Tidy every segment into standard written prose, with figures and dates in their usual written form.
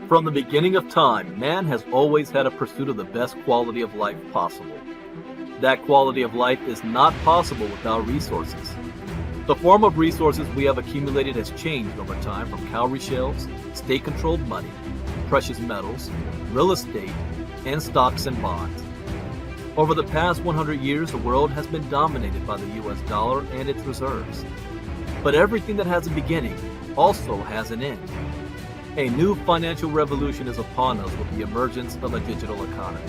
From the beginning of time, man has always had a pursuit of the best quality of life possible. That quality of life is not possible without resources. The form of resources we have accumulated has changed over time from cowrie shells, state-controlled money, precious metals, real estate, and stocks and bonds. Over the past 100 years, the world has been dominated by the US dollar and its reserves. But everything that has a beginning also has an end. A new financial revolution is upon us with the emergence of a digital economy.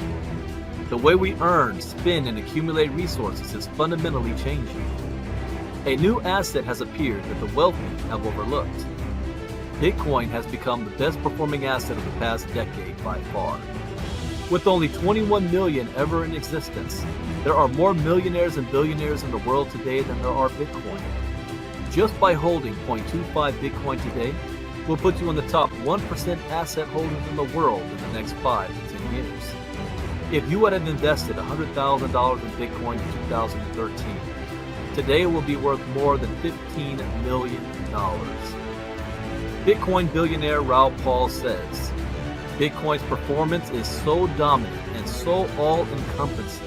The way we earn, spend, and accumulate resources is fundamentally changing. A new asset has appeared that the wealthy have overlooked. Bitcoin has become the best performing asset of the past decade by far. With only 21 million ever in existence, there are more millionaires and billionaires in the world today than there are Bitcoin. Just by holding 0.25 Bitcoin today will put you in the top 1% asset holders in the world in the next 5 to 10 years. If you had invested $100,000 in Bitcoin in 2013, today it will be worth more than $15 million. Bitcoin billionaire Raoul Pal says, Bitcoin's performance is so dominant and so all-encompassing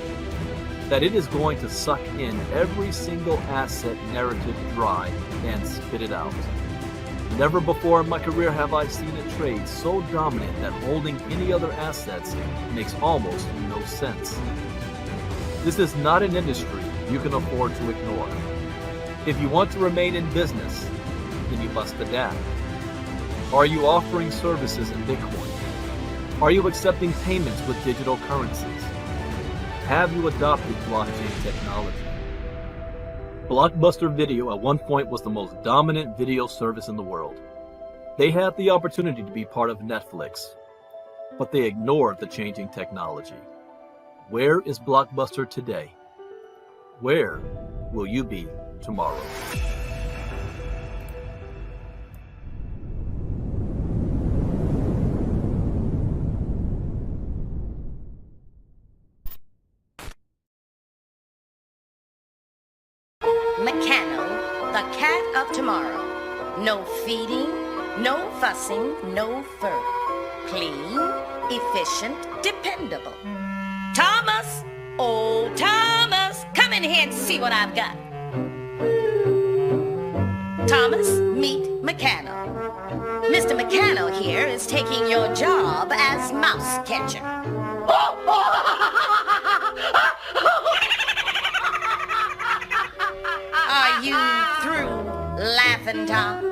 that it is going to suck in every single asset narrative dry and spit it out. Never before in my career have I seen a trade so dominant that holding any other assets makes almost no sense. This is not an industry you can afford to ignore. If you want to remain in business, then you must adapt. Are you offering services in Bitcoin? Are you accepting payments with digital currencies? Have you adopted blockchain technology? Blockbuster Video at one point was the most dominant video service in the world. They had the opportunity to be part of Netflix, but they ignored the changing technology. Where is Blockbuster today? Where will you be tomorrow? Meccano, the cat of tomorrow. No feeding, no fussing, no fur. Clean, efficient, dependable. Thomas! Oh, Thomas! Come in here and see what I've got. Thomas, meet Meccano. Mr. Meccano here is taking your job as mouse catcher. Are you through laughing, Tom?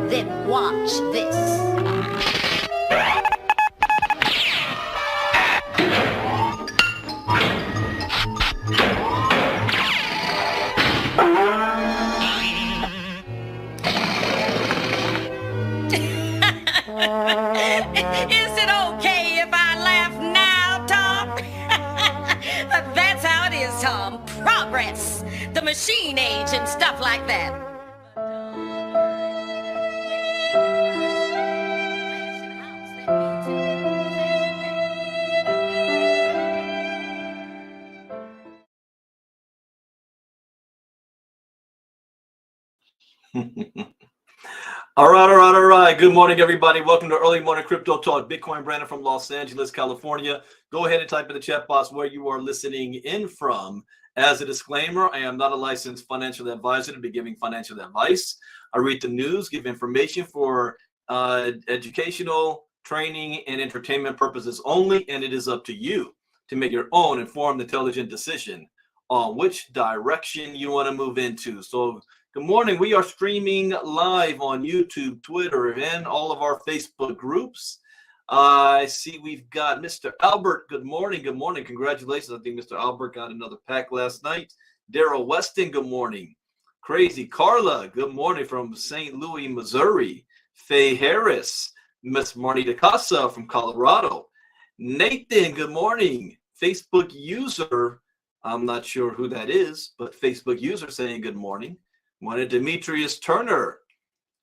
Then watch this. Is it okay if I laugh now, Tom? That's how it is, Tom. Progress. The machine age and stuff like that. All right. Good morning, everybody. Welcome to Early Morning Crypto Talk. Bitcoin Brandon from Los Angeles, California. Go ahead and type in the chat box where you are listening in from. As a disclaimer, I am not a licensed financial advisor to be giving financial advice. I read the news, give information for educational, training, and entertainment purposes only, and it is up to you to make your own informed, intelligent decision on which direction you want to move into. So good morning. We are streaming live on YouTube, Twitter, and all of our Facebook groups. I see we've got Mr. Albert. Good morning. Good morning. Congratulations. I think Mr. Albert got another pack last night. Daryl Weston, good morning. Crazy Carla, good morning from St. Louis, Missouri. Faye Harris, Miss Marnita Casa from Colorado. Nathan, good morning. Facebook user, I'm not sure who that is, but Facebook user saying good morning. One Demetrius Turner.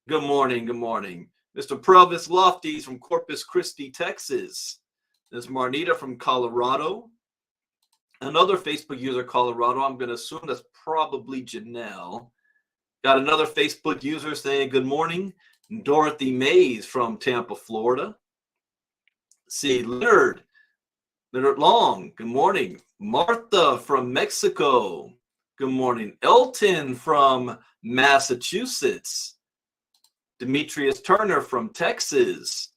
Good morning. Good morning. Mr. Provis Lofties from Corpus Christi, Texas. There's Marnita from Colorado. Another Facebook user, Colorado. I'm going to assume that's probably Janelle. Got another Facebook user saying good morning. Dorothy Mays from Tampa, Florida. See, Leonard Long, good morning. Martha from Mexico, good morning. Elton from Massachusetts. Demetrius Turner from Texas.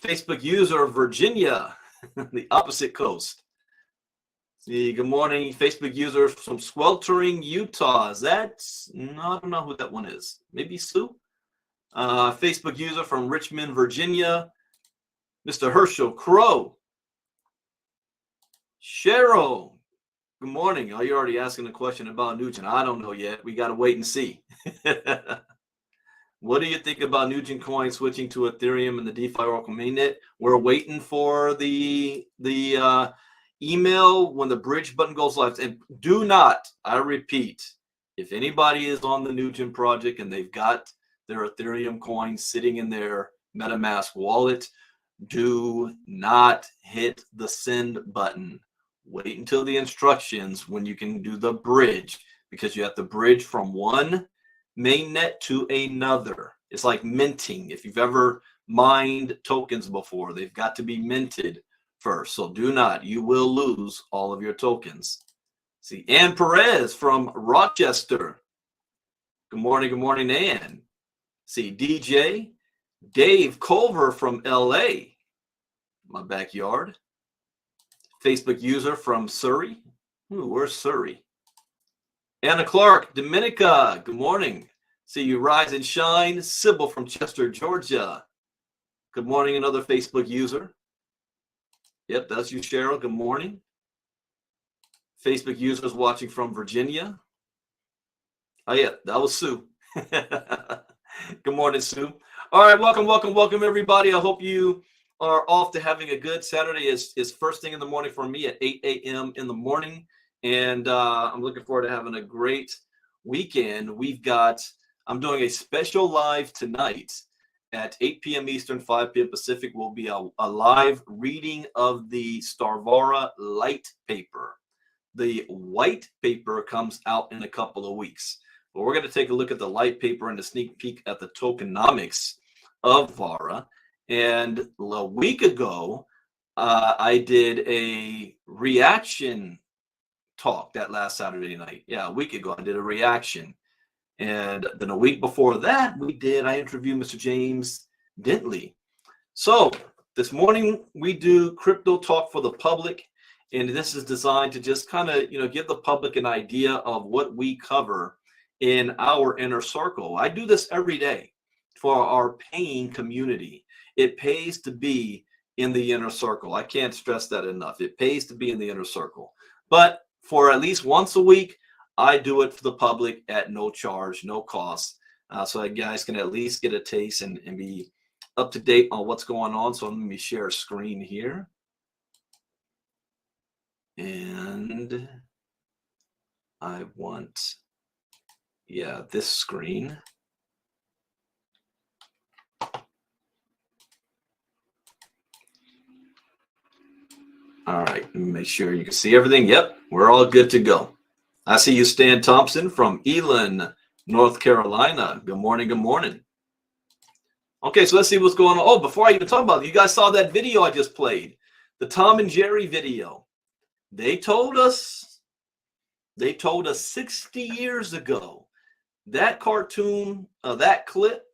Facebook user Virginia, the opposite coast. See, good morning, Facebook user from Sweltering, Utah. Is that, no, I don't know who that one is. Maybe Sue? Facebook user from Richmond, Virginia. Mr. Herschel Crow. Cheryl, good morning. Are you already asking a question about Nugent? I don't know yet. We got to wait and see. What do you think about Nugent Coin switching to Ethereum and the DeFi Oracle mainnet? We're waiting for the email when the bridge button goes live. And do not, I repeat, if anybody is on the Nugent project and they've got their Ethereum coin sitting in their MetaMask wallet, do not hit the send button. Wait until the instructions when you can do the bridge, because you have to bridge from one mainnet to another. It's like minting. If you've ever mined tokens before, they've got to be minted first. So do not, you will lose all of your tokens. See, Ann Perez from Rochester. Good morning, Ann. See, DJ Dave Culver from LA, my backyard. Facebook user from Surrey. Ooh, where's Surrey? Anna Clark, Dominica, good morning. See you rise and shine. Sybil from Chester, Georgia. Good morning, another Facebook user. Yep, that's you, Cheryl. Good morning. Facebook users watching from Virginia. Oh, yeah, that was Sue. Good morning, Sue. All right, welcome, everybody. I hope you are off to having a good Saturday. Is first thing in the morning for me at 8 a.m. in the morning. And I'm looking forward to having a great weekend. I'm doing a special live tonight at 8 p.m. Eastern, 5 p.m. Pacific. Will be a live reading of the Starvara light paper. The white paper comes out in a couple of weeks. But we're going to take a look at the light paper and a sneak peek at the tokenomics of Vara. And a week ago, I did a reaction talk that last Saturday night. Yeah, a week ago, I did a reaction. And then a week before that, I interviewed Mr. James Dentley. So this morning, we do crypto talk for the public. And this is designed to just kind of, give the public an idea of what we cover in our inner circle. I do this every day for our paying community. It pays to be in the inner circle. I can't stress that enough. It pays to be in the inner circle. But for at least once a week, I do it for the public at no charge, no cost. So that guys can at least get a taste and be up to date on what's going on. So let me share a screen here. And I want, this screen. All right, let me make sure you can see everything. Yep, we're all good to go. I see you, Stan Thompson from Elon, North Carolina. Good morning. Okay, so let's see what's going on. Oh, before I even talk about it, you guys saw that video I just played, the Tom and Jerry video. They told us 60 years ago, that cartoon, that clip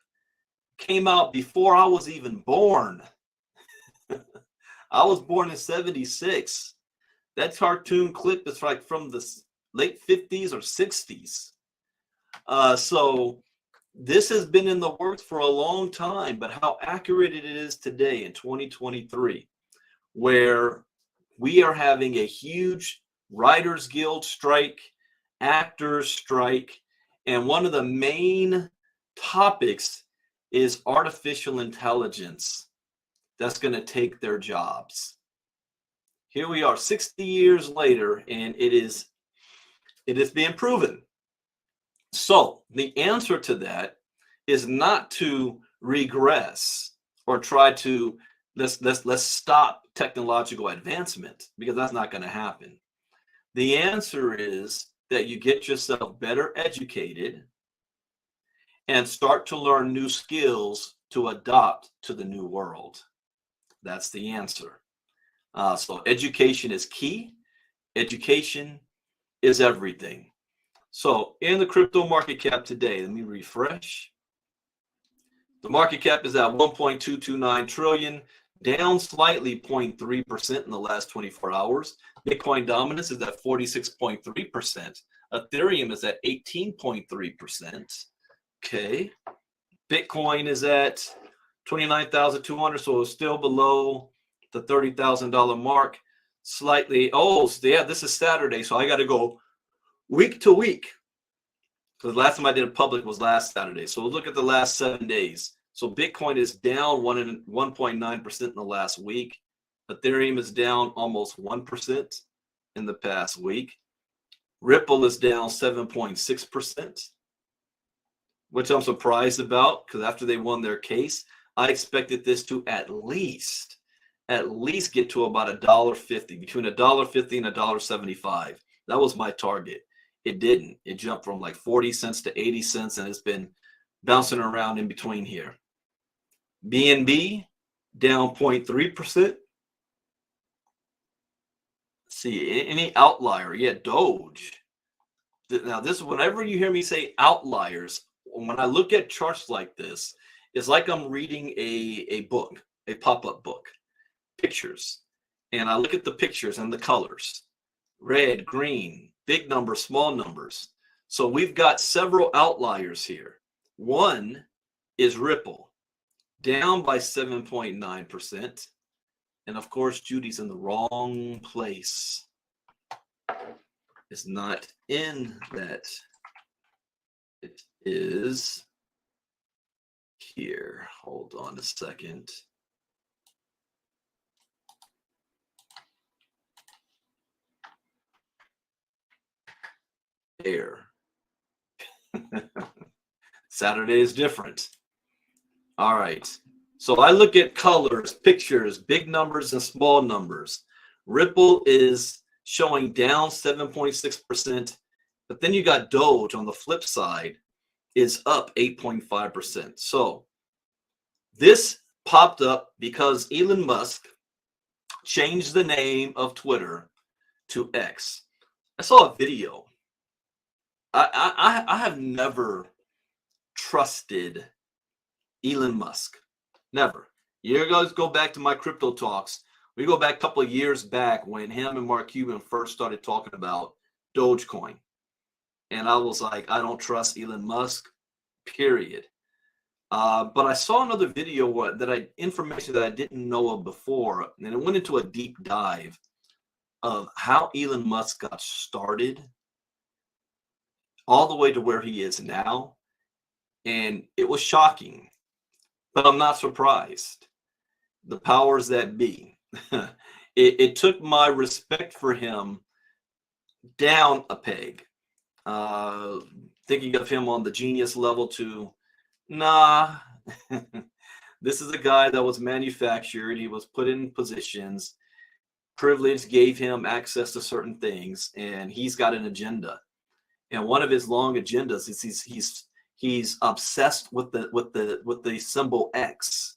came out before I was even born. I was born in 76. That cartoon clip is like from the late 50s or 60s. So this has been in the works for a long time, but how accurate it is today in 2023, where we are having a huge Writers Guild strike, actors strike, and one of the main topics is artificial intelligence that's going to take their jobs. Here we are 60 years later, and it is being proven. So the answer to that is not to regress or try to let's stop technological advancement, because that's not going to happen. The answer is that you get yourself better educated and start to learn new skills to adopt to the new world. That's the answer. So education is key. Education is everything. So in the crypto market cap today, let me refresh. The market cap is at 1.229 trillion, down slightly 0.3% in the last 24 hours. Bitcoin dominance is at 46.3%. Ethereum is at 18.3%. Okay. Bitcoin is at 29,200, so it's still below the $30,000 mark. Slightly. Oh, yeah, this is Saturday, so I got to go week to week. Because the last time I did a public was last Saturday. So we'll look at the last 7 days. So Bitcoin is down 1.9% in the last week. Ethereum is down almost 1% in the past week. Ripple is down 7.6%, which I'm surprised about because after they won their case, I expected this to at least get to about $1.50, between $1.50 and $1.75. That was my target. It didn't. It jumped from like 40 cents to 80 cents, and it's been bouncing around in between here. BNB down 0.3%. See, any outlier? Yeah, Doge. Now, this, whenever you hear me say outliers, when I look at charts like this, it's like I'm reading a book, a pop-up book, pictures. And I look at the pictures and the colors, red, green, big numbers, small numbers. So we've got several outliers here. One is Ripple, down by 7.9%. And of course, Judy's in the wrong place. It's not in that. It is here. Hold on a second. There. Saturday is different. All right. So I look at colors, pictures, big numbers and small numbers. Ripple is showing down 7.6%, but then you got Doge on the flip side is up 8.5%. So this popped up because Elon Musk changed the name of Twitter to X. I saw a video. I have never trusted Elon Musk. Never. You guys go back to my crypto talks. We go back a couple of years back when him and Mark Cuban first started talking about Dogecoin. And I was like, I don't trust Elon Musk, period. But I saw another video information that I didn't know of before, and it went into a deep dive of how Elon Musk got started all the way to where he is now. And it was shocking, but I'm not surprised. The powers that be. It took my respect for him down a peg. Thinking of him on the genius level to, nah, this is a guy that was manufactured. He was put in positions. Privilege gave him access to certain things, and he's got an agenda. And one of his long agendas is he's obsessed with the symbol X.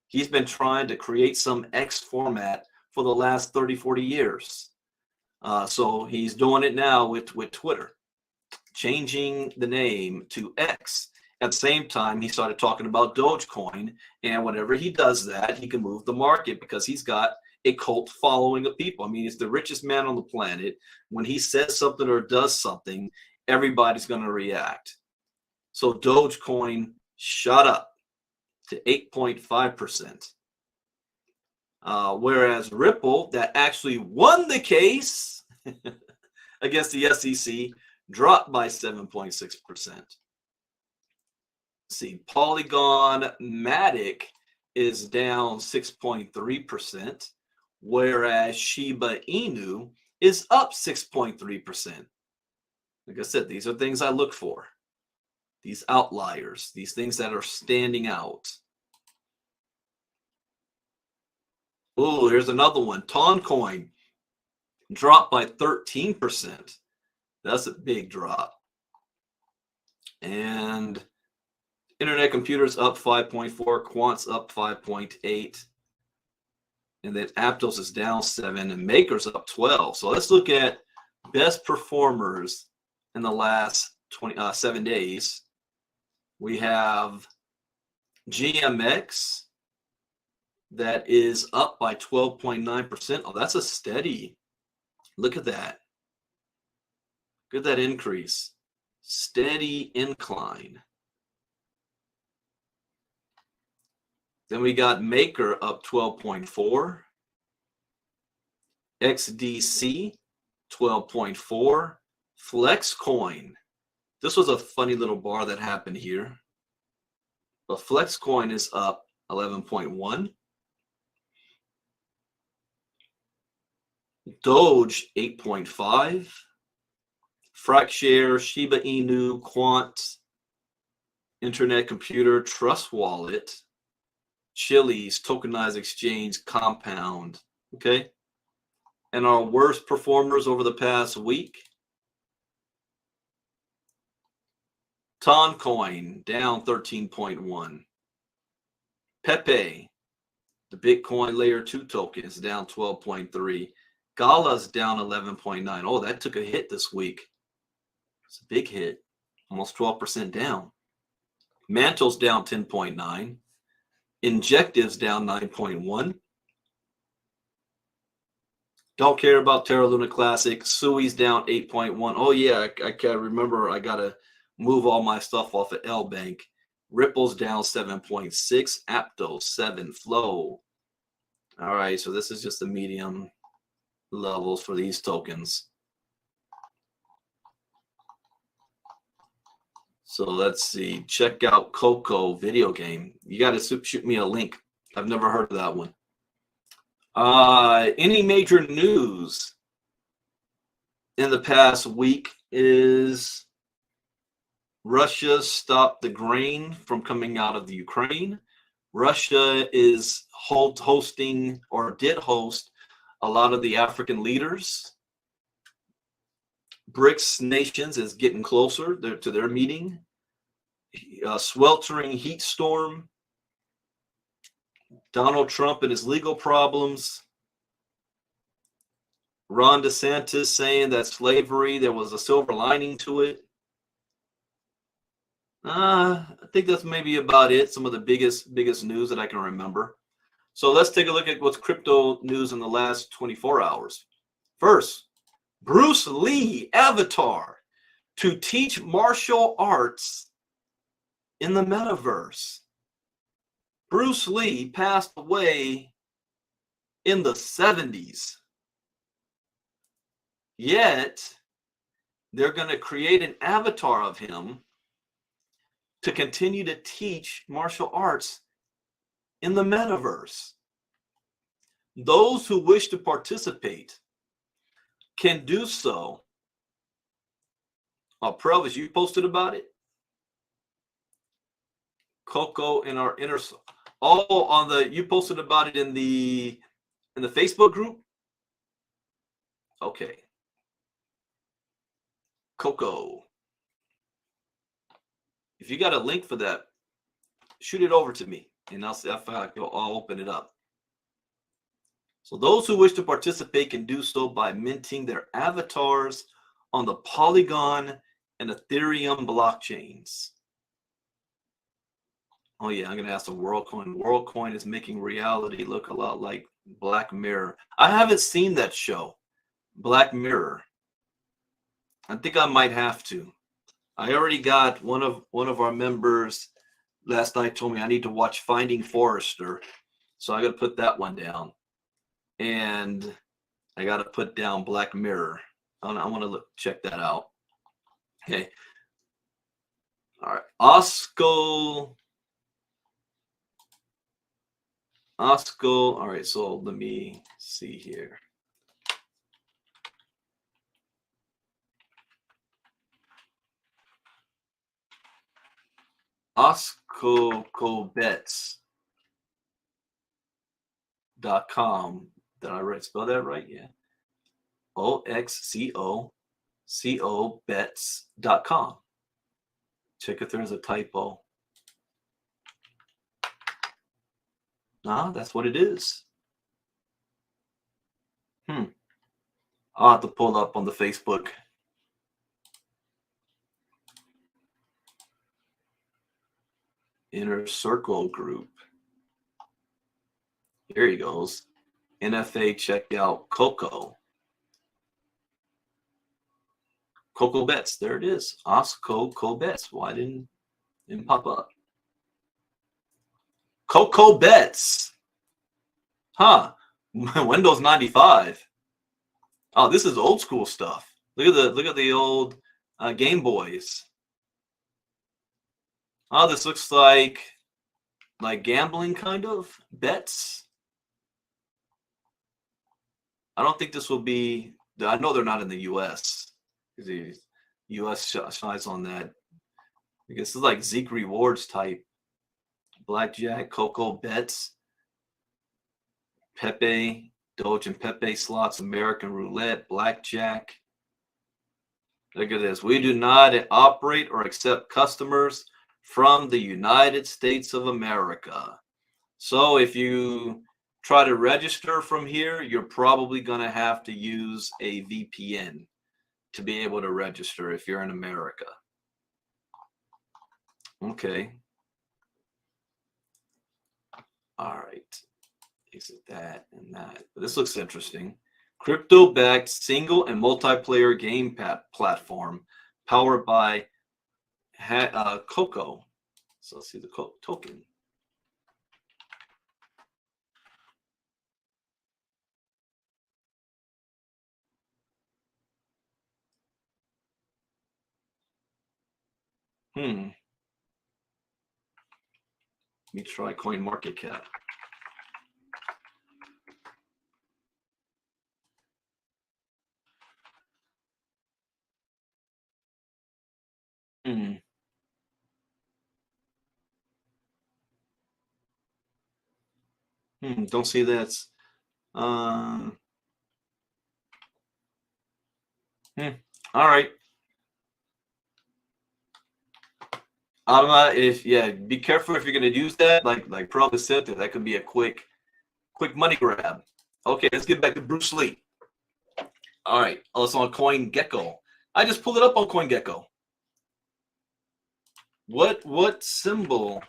He's been trying to create some X format for the last 30, 40 years. So he's doing it now with Twitter, changing the name to X. At the same time, he started talking about Dogecoin, and whenever he does that, he can move the market because he's got a cult following of people. I mean, he's the richest man on the planet. When he says something or does something, everybody's going to react. So Dogecoin shot up to 8.5%. Whereas Ripple, that actually won the case against the SEC, dropped by 7.6%. See, Polygon Matic is down 6.3%, whereas Shiba Inu is up 6.3%. Like I said, these are things I look for. These outliers, these things that are standing out. Oh, here's another one. Toncoin dropped by 13%. That's a big drop. And Internet Computers up 5.4, Quant's up 5.8, and then Aptos is down 7, and Maker's up 12. So let's look at best performers in the last 7 days. We have GMX that is up by 12.9%. Oh, that's a steady. Look at that. Look at that increase. Steady incline. Then we got Maker up 12.4. XDC 12.4. Flexcoin. This was a funny little bar that happened here. But Flexcoin is up 11.1. Doge 8.5. FracShare, Shiba Inu, Quant, Internet Computer, Trust Wallet, Chiliz, Tokenized Exchange, Compound. Okay. And our worst performers over the past week. Toncoin down 13.1. Pepe, the Bitcoin layer 2 token, is down 12.3. Gala's down 11.9. Oh, that took a hit this week. It's a big hit, almost 12% down. Mantle's down 10.9. Injective's down 9.1. Don't care about Terra Luna Classic. Sui's down 8.1. Oh, yeah, I can't remember. I got to move all my stuff off of L Bank. Ripple's down 7.6. Aptos 7. Flow. All right, so this is just the medium levels for these tokens. So let's see. Check out Coco video game. You got to shoot me a link. I've never heard of that one. Any major news in the past week is Russia stopped the grain from coming out of the Ukraine. Russia is hosting or did host a lot of the African leaders. BRICS nations is getting closer to their meeting. Sweltering heat storm. Donald Trump and his legal problems. Ron DeSantis saying that slavery, there was a silver lining to it. I think that's maybe about it. Some of the biggest news that I can remember. So let's take a look at what's crypto news in the last 24 hours. First, Bruce Lee avatar to teach martial arts in the metaverse. Bruce Lee passed away in the 70s. Yet, they're going to create an avatar of him to continue to teach martial arts in the metaverse. Those who wish to participate can do so. Prelvis, you posted about it? Coco in our inner... Oh, you posted about it in the Facebook group? Okay. Coco. If you got a link for that, shoot it over to me, and I'll see if I'll open it up. So those who wish to participate can do so by minting their avatars on the Polygon and Ethereum blockchains. Oh yeah, I'm gonna ask the WorldCoin. WorldCoin is making reality look a lot like Black Mirror. I haven't seen that show, Black Mirror. I think I might have to. I already got one of our members last night told me I need to watch Finding Forrester, so I got to put that one down, and I got to put down Black Mirror. I want to check that out. Okay. All right. Osco. All right. So let me see here. OxcoCobets.com. Did I spell that right? Yeah. OXCOCO bets.com. Check if there's a typo. Nah, that's what it is. I'll have to pull up on the Facebook. Inner Circle group. Here he goes. NFA, check out Coco. Coco Bets. There it is. Coco Bets. Why didn't pop up? Coco Bets. Huh. Windows 95. Oh, this is old school stuff. Look at the old Game Boys. Oh, this looks like gambling kind of bets. I don't think this will be. I know they're not in the U.S. The U.S. shies on that. I guess it's like Zeke Rewards type. Blackjack, Coco Bets, Pepe, Doge and Pepe slots, American Roulette, Blackjack. Look at this. We do not operate or accept customers from the United States of America. So if you try to register from here, you're probably going to have to use a VPN to be able to register if you're in America. Okay. All right. Exit that and that. But this looks interesting. Crypto-backed single and multiplayer game platform powered by Coco. So let's see the token. Let me try CoinMarketCap. Don't see that. All right. Be careful if you're going to use that. Like Pro said, that could be a quick money grab. Okay, let's get back to Bruce Lee. All right, it's on CoinGecko. I just pulled it up on CoinGecko. What symbol?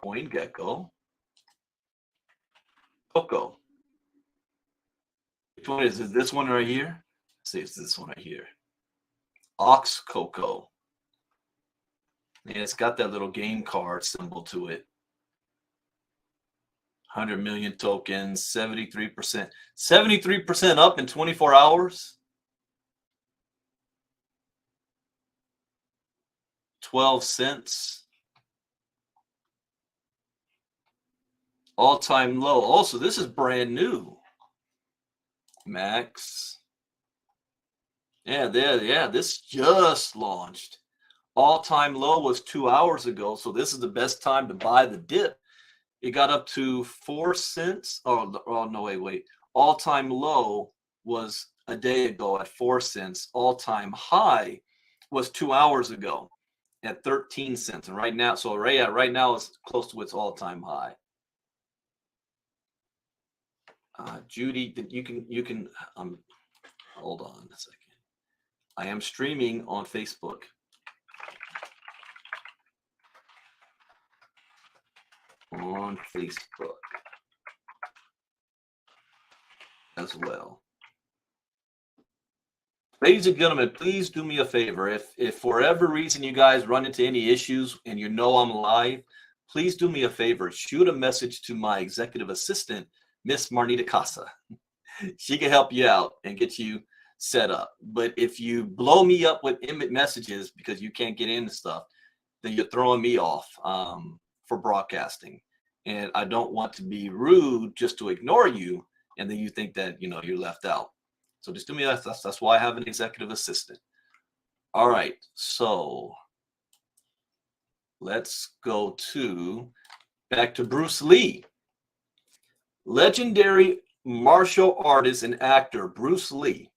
CoinGecko. Coco. Which one is it? This one right here? Let's see, it's this one right here. Ox Coco. And it's got that little game card symbol to it. 100 million tokens, 73%. 73% up in 24 hours. 12 cents. All-time low. Also, this is brand new. Max. Yeah, this just launched. All-time low was 2 hours ago, so this is the best time to buy the dip. It got up to 4 cents. Oh no, wait. All-time low was a day ago at 4 cents. All-time high was 2 hours ago at 13 cents. And right now, right now it's close to its all-time high. Judy, you can hold on a second. I am streaming on Facebook. On Facebook as well. Ladies and gentlemen, please do me a favor. If for whatever reason you guys run into any issues and you know I'm live, please do me a favor. Shoot a message to my executive assistant, Miss Marnita Casa. She can help you out and get you set up. But if you blow me up with messages because you can't get into stuff, then you're throwing me off for broadcasting. And I don't want to be rude just to ignore you, and then you think that you're left out. So just do me that. That's why I have an executive assistant. All right, so let's go back to Bruce Lee. Legendary martial artist and actor Bruce Lee,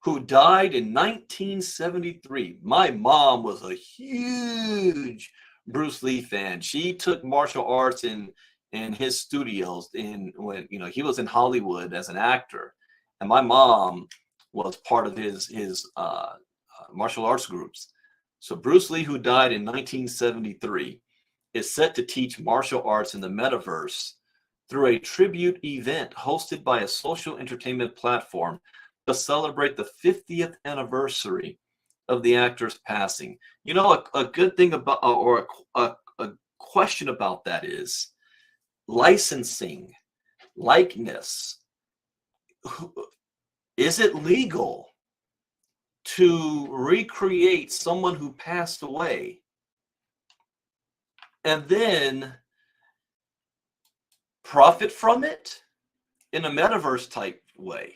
who died in 1973. My mom was a huge Bruce Lee fan. She took martial arts in his studios in when he was in Hollywood as an actor, and my mom was part of his martial arts groups. So Bruce Lee, who died in 1973, is set to teach martial arts in the metaverse through a tribute event hosted by a social entertainment platform to celebrate the 50th anniversary of the actor's passing. A good thing about, or a question about that is licensing, likeness. Is it legal to recreate someone who passed away and then profit from it in a metaverse type way?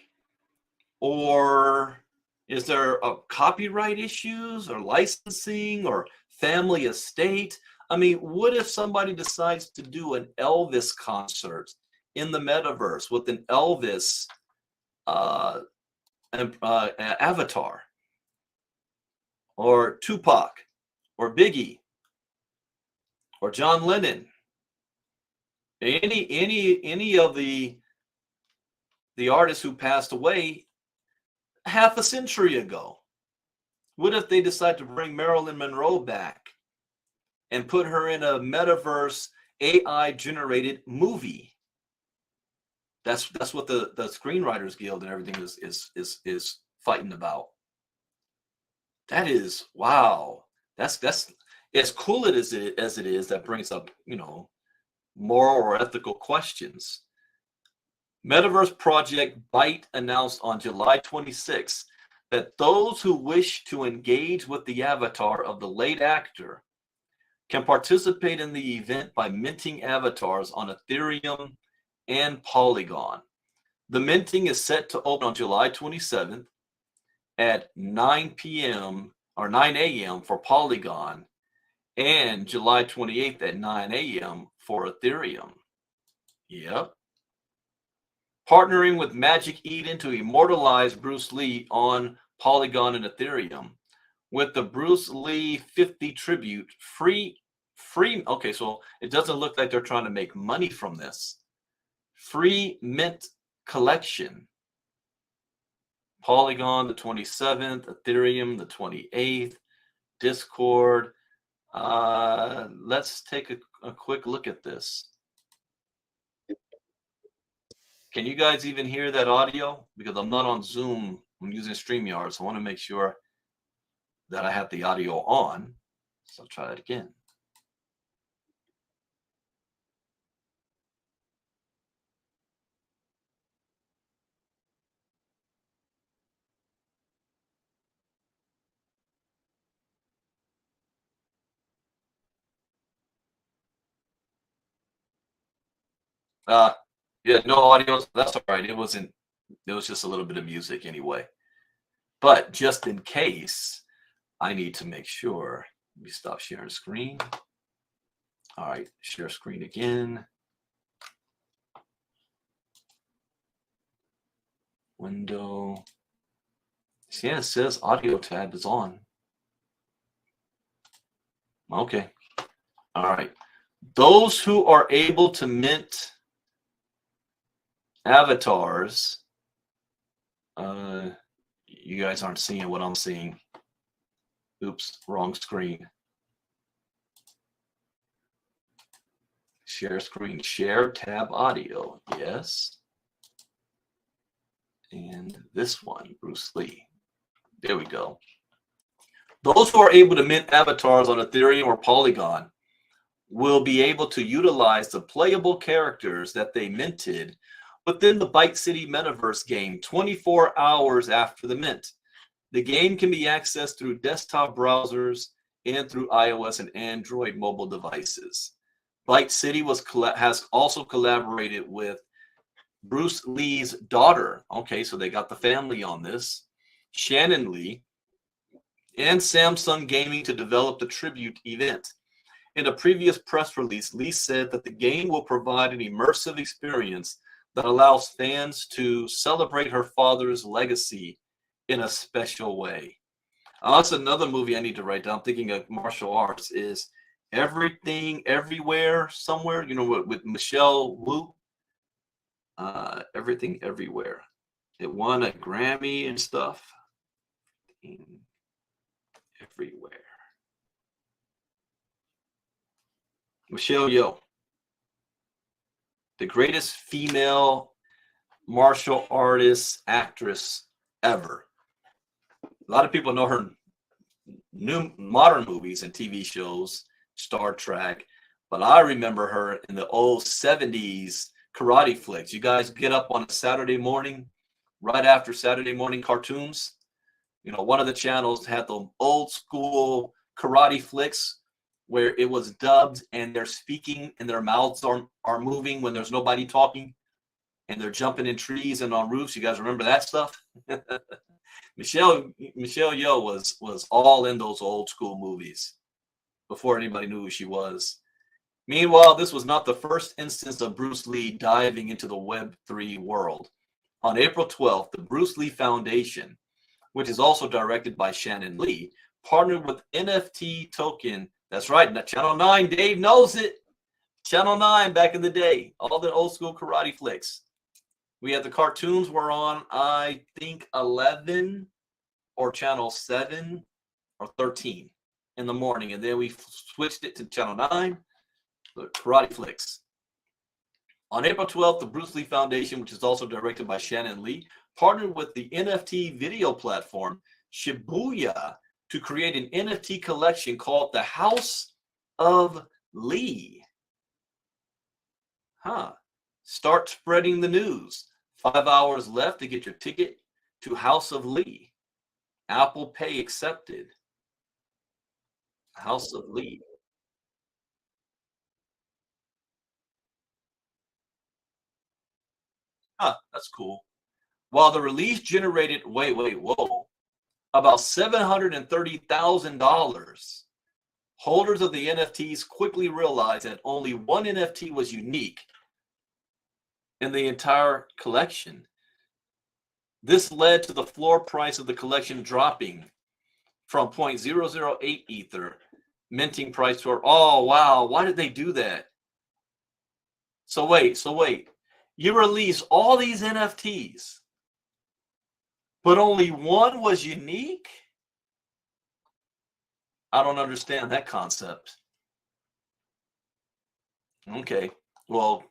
Or is there copyright issues or licensing or family estate? I mean, what if somebody decides to do an Elvis concert in the metaverse with an Elvis avatar, or Tupac, or Biggie, or John Lennon, any of the artists who passed away half a century ago? What if they decide to bring Marilyn Monroe back and put her in a metaverse AI generated movie? That's what the Screenwriters Guild and everything is fighting about. That is, wow. That's as cool as it is. That brings up moral or ethical questions. Metaverse project Byte announced on July 26 that those who wish to engage with the avatar of the late actor can participate in the event by minting avatars on Ethereum and Polygon. The minting is set to open on July 27th at 9 p.m. or 9 a.m. for Polygon, and July 28th at 9 a.m. for Ethereum. Yep. Partnering with Magic Eden to immortalize Bruce Lee on Polygon and Ethereum with the Bruce Lee 50 tribute free. Okay, so it doesn't look like they're trying to make money from this. Free mint collection. Polygon the 27th, Ethereum the 28th, Discord. Let's take a quick look at this. Can you guys even hear that audio? Because I'm not on Zoom. I'm using StreamYard, so I want to make sure that I have the audio on. So I'll try that again. Yeah, no audio. That's all right. It was just a little bit of music anyway. But just in case, I need to make sure. Let me stop sharing screen. All right, share screen again. Window. Yeah, it says audio tab is on. Okay. All right. Those who are able to mint avatars, you guys aren't seeing what I'm seeing. Oops, wrong screen. Share screen, share tab audio, yes. And this one, Bruce Lee. There we go. Those who are able to mint avatars on Ethereum or Polygon will be able to utilize the playable characters that they minted within the Byte City Metaverse game 24 hours after the mint. The game can be accessed through desktop browsers and through iOS and Android mobile devices. Byte City has also collaborated with Bruce Lee's daughter. Okay, so they got the family on this. Shannon Lee and Samsung Gaming to develop the tribute event. In a previous press release, Lee said that the game will provide an immersive experience that allows fans to celebrate her father's legacy in a special way. That's another movie I need to write down. I'm thinking of martial arts is Everything, Everywhere, somewhere, with Michelle Wu. Everything, Everywhere. It won a Grammy and stuff. Everywhere. Michelle Yeoh, the greatest female martial artist actress ever. A lot of people know her new modern movies and TV shows, Star Trek, but I remember her in the old 70s karate flicks. You guys get up on a Saturday morning, right after Saturday morning cartoons. One of the channels had the old school karate flicks where it was dubbed and they're speaking and their mouths are moving when there's nobody talking, and they're jumping in trees and on roofs. You guys remember that stuff? Michelle Yeoh was all in those old school movies before anybody knew who she was. Meanwhile, this was not the first instance of Bruce Lee diving into the Web3 world. On April 12th, the Bruce Lee Foundation, which is also directed by Shannon Lee, partnered with NFT Token. That's right, Channel 9, Dave knows it. Channel 9 back in the day, all the old school karate flicks. We had the cartoons were on, I think, 11 or Channel 7 or 13 in the morning. And then we switched it to Channel 9, the karate flicks. On April 12th, the Bruce Lee Foundation, which is also directed by Shannon Lee, partnered with the NFT video platform Shibuya to create an NFT collection called the House of Lee. Start spreading the news. 5 hours left to get your ticket to House of Lee. Apple Pay accepted. House of Lee. That's cool. While the release generated, about $730,000, holders of the NFTs quickly realized that only one NFT was unique in the entire collection. This led to the floor price of the collection dropping from 0.008 Ether minting price to, oh wow, why did they do that? So wait. You release all these NFTs, but only one was unique? I don't understand that concept. Okay, well,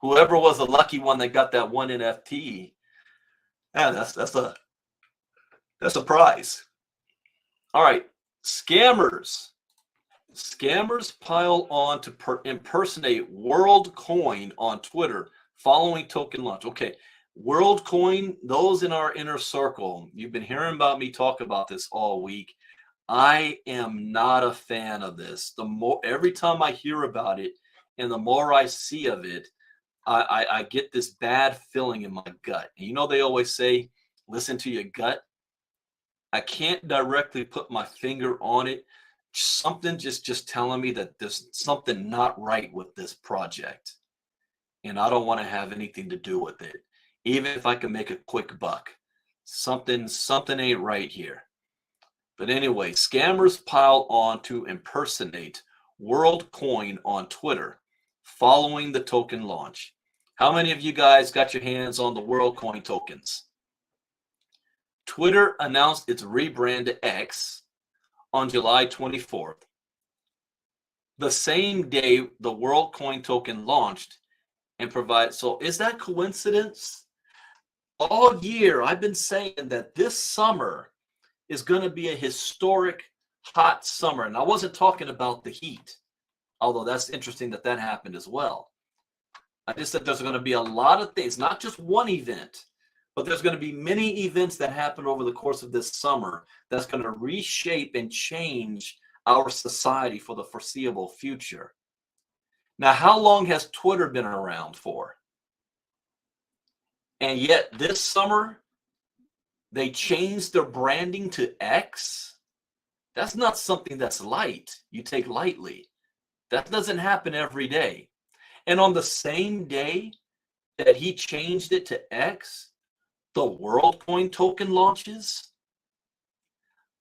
whoever was the lucky one that got that one NFT, that's a prize. All right, scammers pile on to impersonate WorldCoin on Twitter following token launch. Okay, WorldCoin, those in our inner circle, you've been hearing about me talk about this all week. I am not a fan of this. Every time I hear about it and the more I see of it, I get this bad feeling in my gut. And they always say, listen to your gut. I can't directly put my finger on it. Something just telling me that there's something not right with this project. And I don't want to have anything to do with it. Even if I can make a quick buck. Something ain't right here. But anyway, scammers pile on to impersonate WorldCoin on Twitter following the token launch. How many of you guys got your hands on the WorldCoin tokens? Twitter announced its rebrand to X on July 24th. The same day the WorldCoin token launched and provided. So is that coincidence? All year I've been saying that this summer is going to be a historic hot summer. And I wasn't talking about the heat, although that's interesting that happened as well. I just said there's going to be a lot of things, not just one event, but there's going to be many events that happen over the course of this summer that's going to reshape and change our society for the foreseeable future. Now, how long has Twitter been around for? And yet this summer, they changed their branding to X. That's not something that's light. You take lightly. That doesn't happen every day. And on the same day that he changed it to X, the WorldCoin token launches.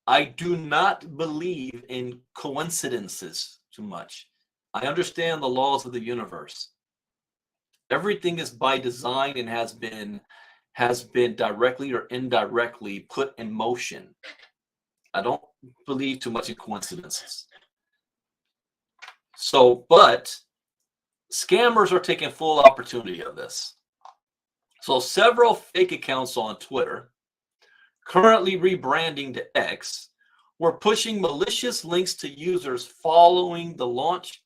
I do not believe in coincidences. too much. I understand the laws of the universe. Everything is by design and has been directly or indirectly put in motion. I don't believe too much in coincidences. So, but scammers are taking full opportunity of this. So several fake accounts on Twitter, currently rebranding to X, were pushing malicious links to users following the launch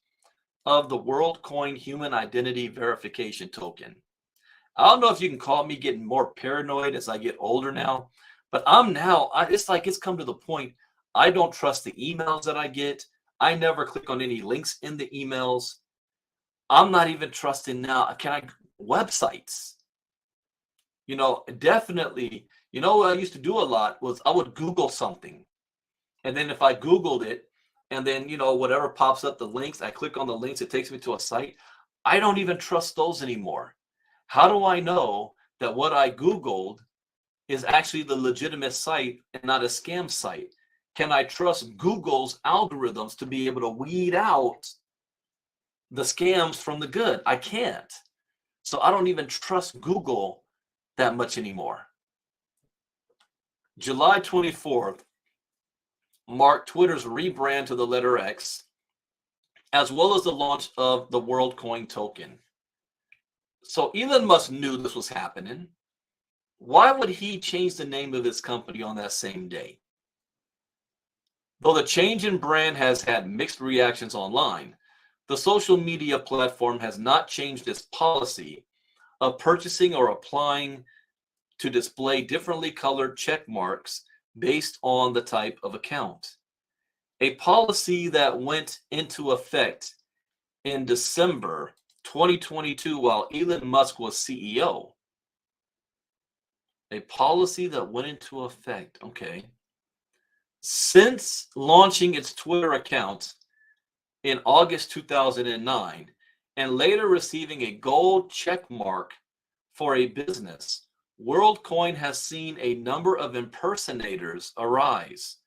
of the WorldCoin Human Identity Verification Token. I don't know if you can call me getting more paranoid as I get older now, but it's like it's come to the point I don't trust the emails that I get. I never click on any links in the emails. I'm not even trusting now. Websites? Definitely, what I used to do a lot was I would Google something. And then if I Googled it, and then, whatever pops up, the links, I click on the links, it takes me to a site. I don't even trust those anymore. How do I know that what I Googled is actually the legitimate site and not a scam site? Can I trust Google's algorithms to be able to weed out the scams from the good? I can't. So I don't even trust Google that much anymore. July 24th marked Twitter's rebrand to the letter X, as well as the launch of the WorldCoin token. So Elon Musk knew this was happening. Why would he change the name of his company on that same day? Though the change in brand has had mixed reactions online, the social media platform has not changed its policy of purchasing or applying to display differently colored check marks based on the type of account. A policy that went into effect in December 2022 while Elon Musk was CEO. A policy that went into effect. Okay. Since launching its Twitter account in August 2009 and later receiving a gold check mark for a business, WorldCoin has seen a number of impersonators arise.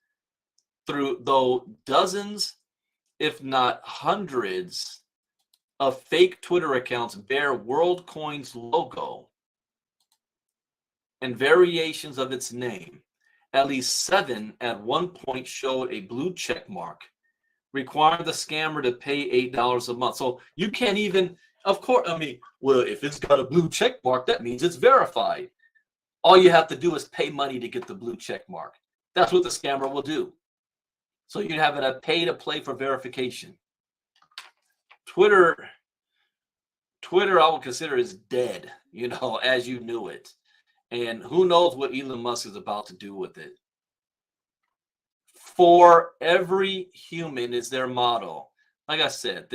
Though dozens, if not hundreds, of fake Twitter accounts bear WorldCoin's logo and variations of its name. At least 7 at one point showed a blue check mark, requiring the scammer to pay $8 a month. So you can't even, of course, if it's got a blue check mark, that means it's verified. All you have to do is pay money to get the blue check mark. That's what the scammer will do. So you have it a pay to play for verification. Twitter, I would consider is dead, as you knew it. And who knows what Elon Musk is about to do with it. For every human is their motto. Like I said,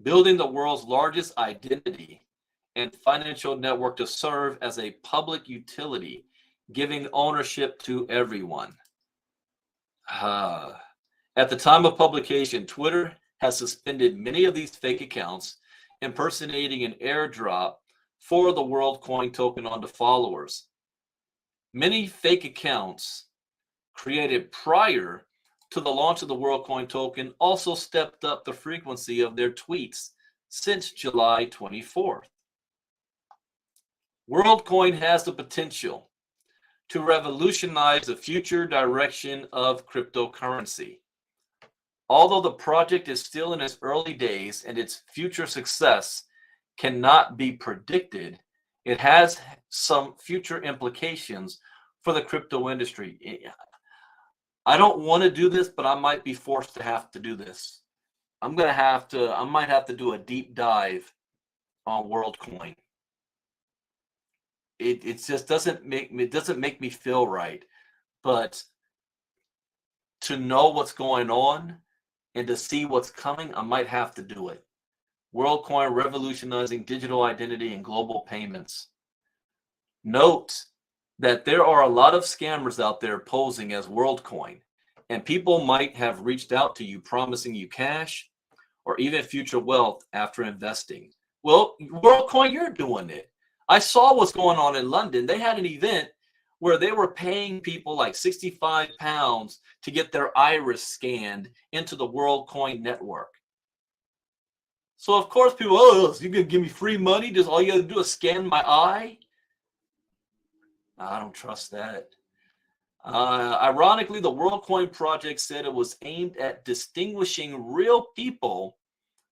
building the world's largest identity and financial network to serve as a public utility, giving ownership to everyone. At the time of publication, Twitter has suspended many of these fake accounts, impersonating an airdrop for the WorldCoin token onto followers. Many fake accounts created prior to the launch of the WorldCoin token also stepped up the frequency of their tweets since July 24th. WorldCoin has the potential to revolutionize the future direction of cryptocurrency. Although the project is still in its early days and its future success cannot be predicted, it has some future implications for the crypto industry. I don't want to do this, but I might be forced to have to do this. I might have to do a deep dive on WorldCoin. It just doesn't make me feel right. But to know what's going on and to see what's coming, I might have to do it. WorldCoin revolutionizing digital identity and global payments. Note that there are a lot of scammers out there posing as WorldCoin, and people might have reached out to you promising you cash or even future wealth after investing. Well, WorldCoin, you're doing it. I saw what's going on in London. They had an event where they were paying people like 65 pounds to get their iris scanned into the WorldCoin network. So of course people, oh, so you're gonna give me free money? Just all you gotta do is scan my eye? I don't trust that. Ironically, the WorldCoin project said it was aimed at distinguishing real people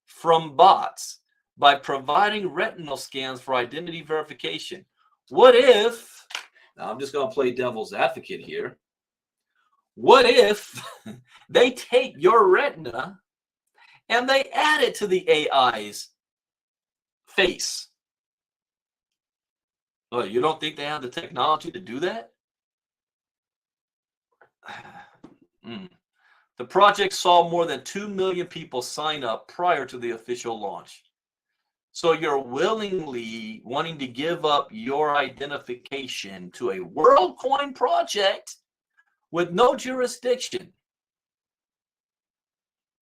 from bots by providing retinal scans for identity verification. What if, now I'm just going to play devil's advocate here. What if they take your retina and they add it to the AI's face? Oh, you don't think they have the technology to do that? The project saw more than 2 million people sign up prior to the official launch. So you're willingly wanting to give up your identification to a WorldCoin project with no jurisdiction.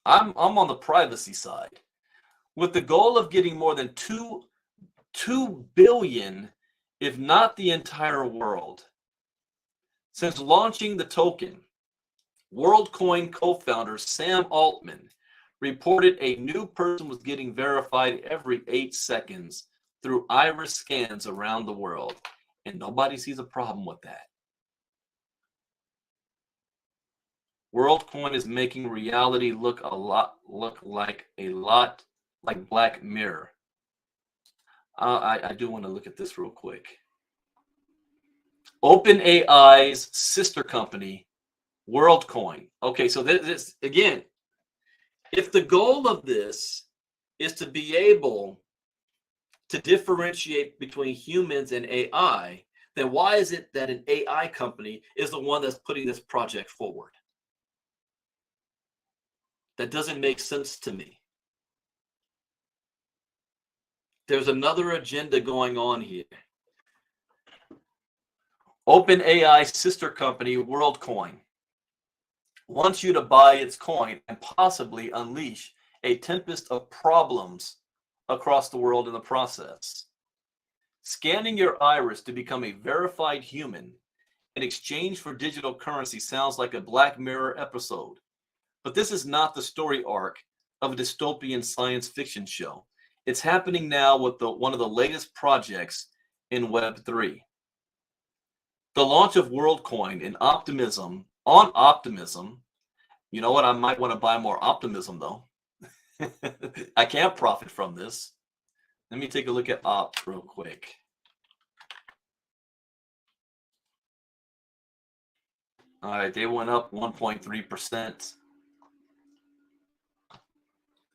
I'm on the privacy side, with the goal of getting more than 2 billion, if not the entire world. Since launching the token, WorldCoin co-founder Sam Altman reported a new person was getting verified every 8 seconds through iris scans around the world, and nobody sees a problem with that. WorldCoin is making reality look like Black Mirror. I do want to look at this real quick. OpenAI's sister company, WorldCoin. Okay, so this again, if the goal of this is to be able to differentiate between humans and AI, then why is it that an AI company is the one that's putting this project forward? That doesn't make sense to me. There's another agenda going on here. OpenAI's sister company, WorldCoin, wants you to buy its coin and possibly unleash a tempest of problems across the world in the process. Scanning your iris to become a verified human in exchange for digital currency sounds like a Black Mirror episode. But this is not the story arc of a dystopian science fiction show. It's happening now with one of the latest projects in Web3. The launch of WorldCoin and Optimism, you know what? I might want to buy more Optimism though. I can't profit from this. Let me take a look at Opt real quick. All right, they went up 1.3%.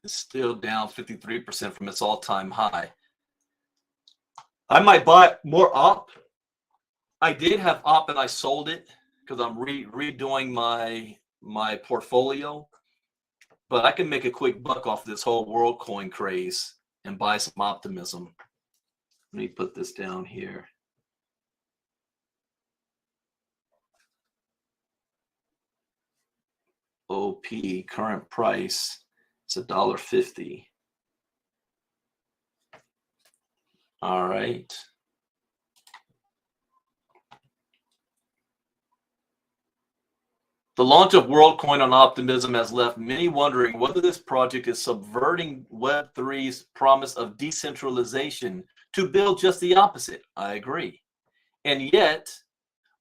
It's still down 53% from its all-time high. I might buy more Op. I did have Op and I sold it because I'm redoing my portfolio. But I can make a quick buck off this whole WorldCoin craze and buy some Optimism. Let me put this down here. OP current price is $1.50. All right. The launch of WorldCoin on Optimism has left many wondering whether this project is subverting Web3's promise of decentralization to build just the opposite. I agree. And yet,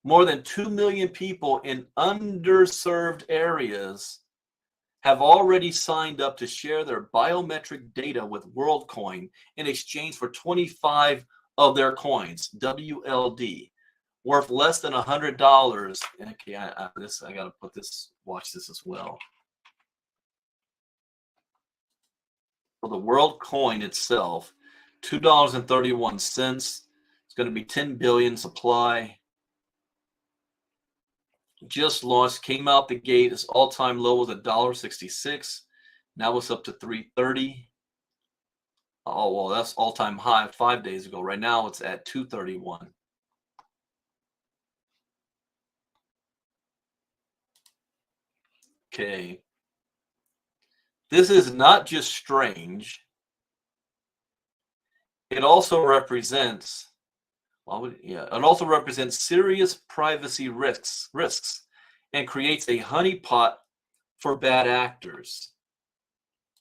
more than 2 million people in underserved areas have already signed up to share their biometric data with WorldCoin in exchange for 25 of their coins, WLD, worth less than $100. Okay, I gotta put this, watch this as well. For the WorldCoin itself, $2.31. It's going to be 10 billion supply. Just launched, came out the gate. Its all-time low was $1.66. Now it's up to $3.30. Oh well, that's all-time high 5 days ago. Right now it's at $2.31. Okay. This is not just strange. It also represents Why would, yeah, it also represents serious privacy risks and creates a honeypot for bad actors.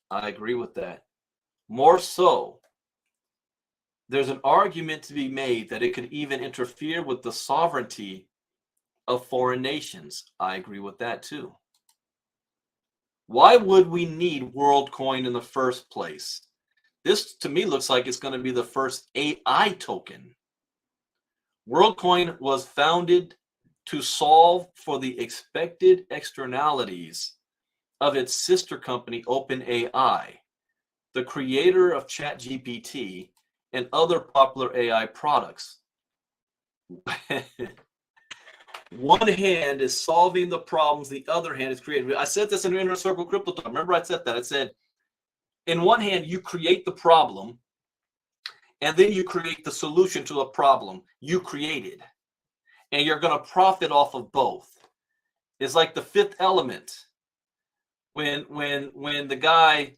I agree with that. More so, there's an argument to be made that it could even interfere with the sovereignty of foreign nations. I agree with that too. Why would we need WorldCoin in the first place? This to me looks like it's going to be the first AI token. WorldCoin was founded to solve for the expected externalities of its sister company OpenAI, the creator of ChatGPT and other popular AI products. One hand is solving the problems, the other hand is creating. I said this in Inner Circle Crypto Talk. Remember I said that? I said, in one hand, you create the problem, and then you create the solution to a problem you created. And you're going to profit off of both. It's like the Fifth Element. When the guy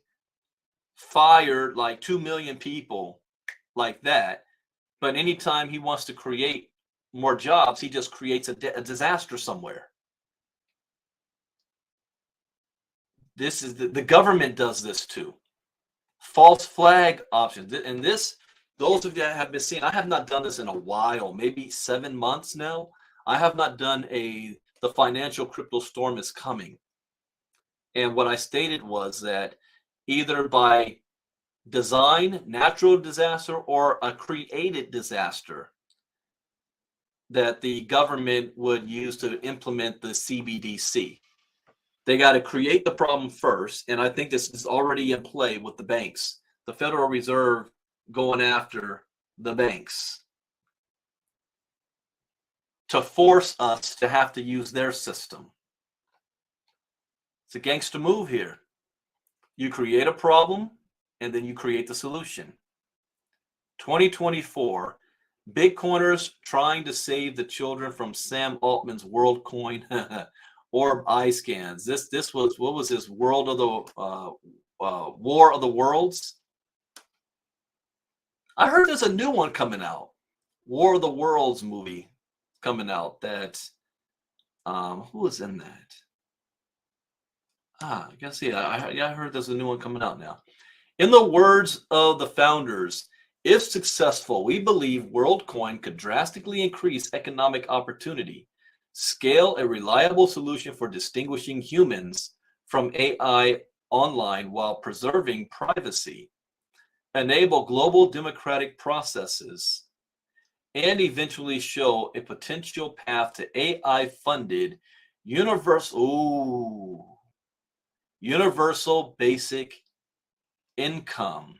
fired like 2 million people like that, but anytime he wants to create more jobs, he just creates a disaster somewhere. This is the government does this too. False flag options. And this, those of you that have been seeing, I have not done this in a while, maybe 7 months now. I have not done the financial crypto storm is coming. And what I stated was that either by design, natural disaster, or a created disaster, that the government would use to implement the CBDC. They got to create the problem first, and I think this is already in play with the banks. The Federal Reserve going after the banks to force us to have to use their system. It's a gangster move here. You create a problem, and then you create the solution. 2024, Bitcoiners trying to save the children from Sam Altman's WorldCoin orb eye scans. This was, what was this, World of the War of the Worlds? I heard there's a new one coming out, War of the Worlds movie coming out. That who was in that? I guess I heard there's a new one coming out now. In the words of the founders, if successful, we believe WorldCoin could drastically increase economic opportunity, scale a reliable solution for distinguishing humans from AI online while preserving privacy, enable global democratic processes, and eventually show a potential path to AI-funded universal basic income.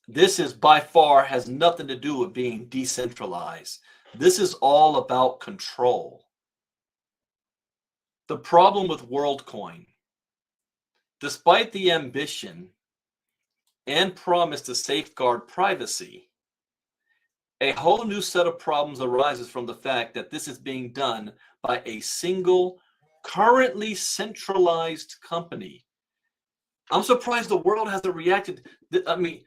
This is by far has nothing to do with being decentralized. This is all about control. The problem with WorldCoin, despite the ambition and promise to safeguard privacy, a whole new set of problems arises from the fact that this is being done by a single, currently centralized company. I'm surprised the world hasn't reacted. I mean,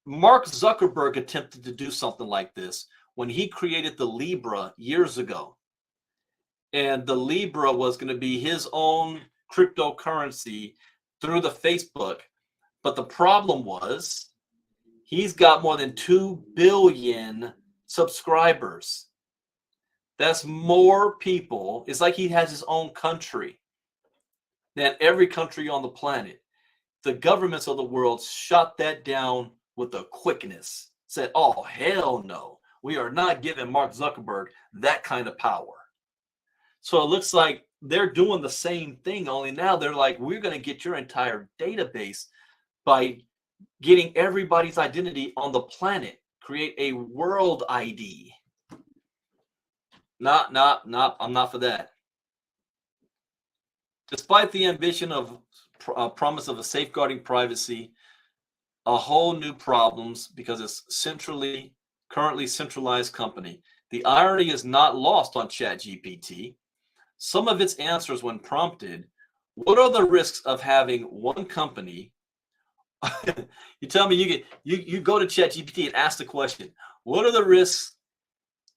Mark Zuckerberg attempted to do something like this when he created the Libra years ago. And the Libra was going to be his own cryptocurrency through the Facebook. But the problem was he's got more than 2 billion subscribers. That's more people. It's like he has his own country than every country on the planet. The governments of the world shut that down with a quickness. Said, oh, hell no. We are not giving Mark Zuckerberg that kind of power. So it looks like they're doing the same thing, only now they're like, we're going to get your entire database by getting everybody's identity on the planet. Create a world ID. I'm not for that. Despite the ambition of promise of a safeguarding privacy, a whole new problems because it's currently centralized company. The irony is not lost on ChatGPT. Some of its answers when prompted, what are the risks of having one company? You tell me you go to ChatGPT and ask the question, What are the risks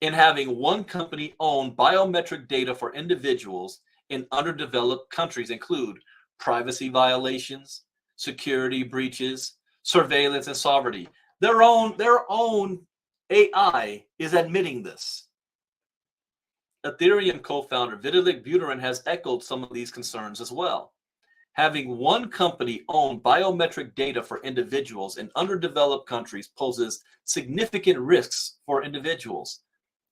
in having one company own biometric data for individuals in underdeveloped countries? Include privacy violations, security breaches, surveillance, and sovereignty. Their own AI is admitting this. Ethereum co-founder Vitalik Buterin has echoed some of these concerns as well. Having one company own biometric data for individuals in underdeveloped countries poses significant risks for individuals.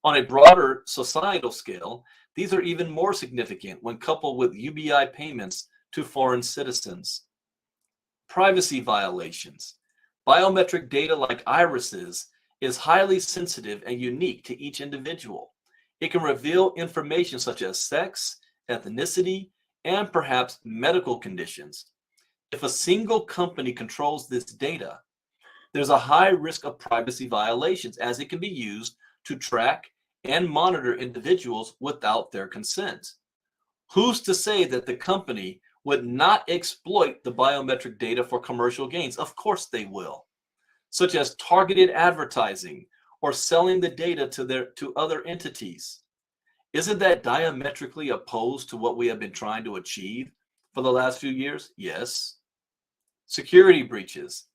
On a broader societal scale, these are even more significant when coupled with UBI payments to foreign citizens. Privacy violations. Biometric data like irises is highly sensitive and unique to each individual. It can reveal information such as sex, ethnicity, and perhaps medical conditions. If a single company controls this data, there's a high risk of privacy violations as it can be used to track and monitor individuals without their consent. Who's to say that the company would not exploit the biometric data for commercial gains? Of course they will, such as targeted advertising or selling the data to other entities. Isn't that diametrically opposed to what we have been trying to achieve for the last few years? Yes. Security breaches.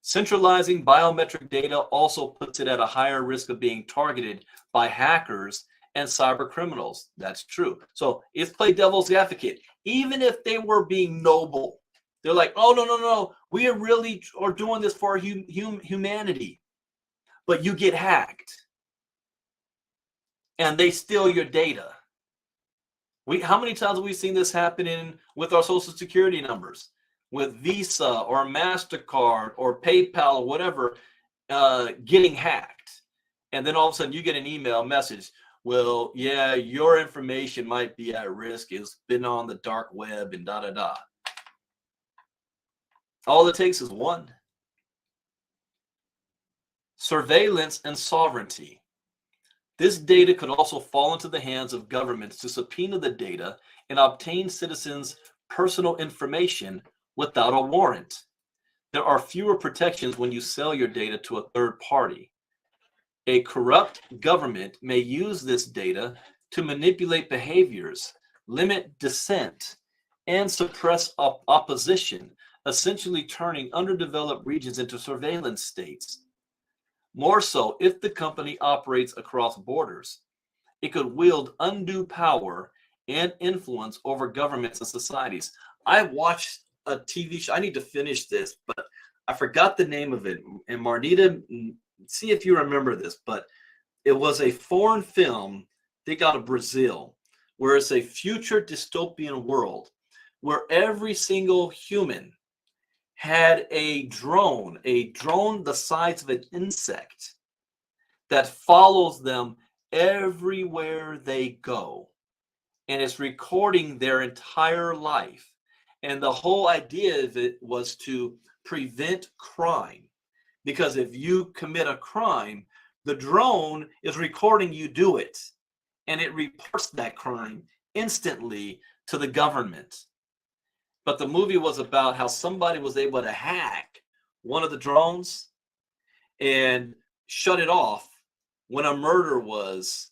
Centralizing biometric data also puts it at a higher risk of being targeted by hackers and cyber criminals. That's true. So it's play devil's advocate. Even if they were being noble, they're like, oh, no. We are really are doing this for humanity. But you get hacked and they steal your data. How many times have we seen this happening with our social security numbers, with Visa or MasterCard or PayPal or whatever, getting hacked? And then all of a sudden you get an email message. Well, yeah, your information might be at risk. It's been on the dark web and da. All it takes is one. Surveillance and sovereignty. This data could also fall into the hands of governments to subpoena the data and obtain citizens' personal information without a warrant. There are fewer protections when you sell your data to a third party. A corrupt government may use this data to manipulate behaviors, limit dissent, and suppress opposition, essentially turning underdeveloped regions into surveillance states. More so, if the company operates across borders, it could wield undue power and influence over governments and societies. I watched a TV show. I need to finish this, but I forgot the name of it. And Marnita, see if you remember this, but it was a foreign film, I think out of Brazil, where it's a future dystopian world where every single human had a drone the size of an insect that follows them everywhere they go. And it's recording their entire life. And the whole idea of it was to prevent crime. Because if you commit a crime, the drone is recording you do it. And it reports that crime instantly to the government. But the movie was about how somebody was able to hack one of the drones and shut it off when a murder was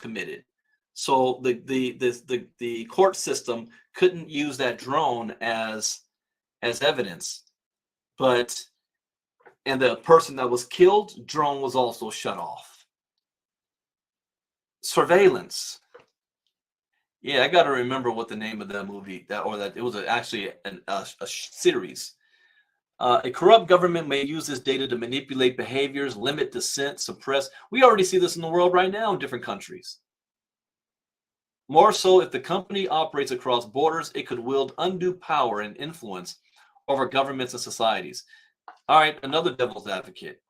committed. So the court system couldn't use that drone as evidence. And the person that was killed, drone was also shut off. Surveillance. Yeah, I got to remember what the name of that movie it was actually a series. A corrupt government may use this data to manipulate behaviors, limit dissent, suppress. We already see this in the world right now in different countries. More so, if the company operates across borders, it could wield undue power and influence over governments and societies. All right, another devil's advocate.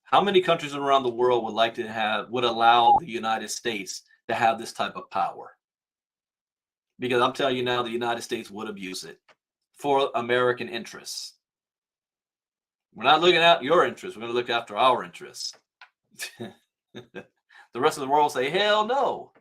How many countries around the world would allow the United States to have this type of power? Because I'm telling you now, the United States would abuse it for American interests. We're not looking at your interests. We're going to look after our interests. The rest of the world say, hell no.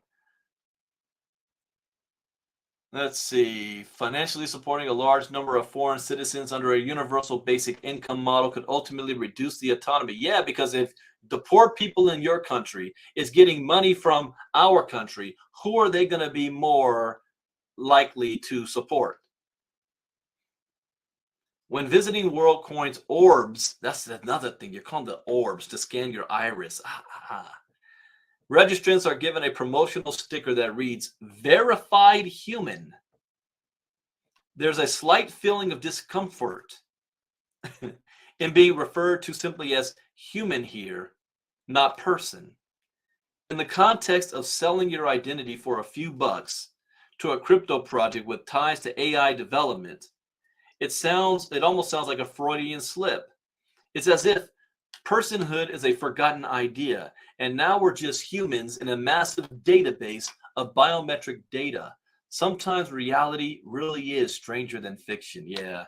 Let's see. Financially supporting a large number of foreign citizens under a universal basic income model could ultimately reduce the autonomy. Yeah, because if the poor people in your country is getting money from our country, who are they going to be more likely to support? When visiting WorldCoin's orbs, that's another thing. You're calling the orbs to scan your iris. Registrants are given a promotional sticker that reads verified human. There's a slight feeling of discomfort in being referred to simply as human here, not person. In the context of selling your identity for a few bucks to a crypto project with ties to AI development, it almost sounds like a Freudian slip. It's as if personhood is a forgotten idea, and now we're just humans in a massive database of biometric data. Sometimes reality really is stranger than fiction. Yeah,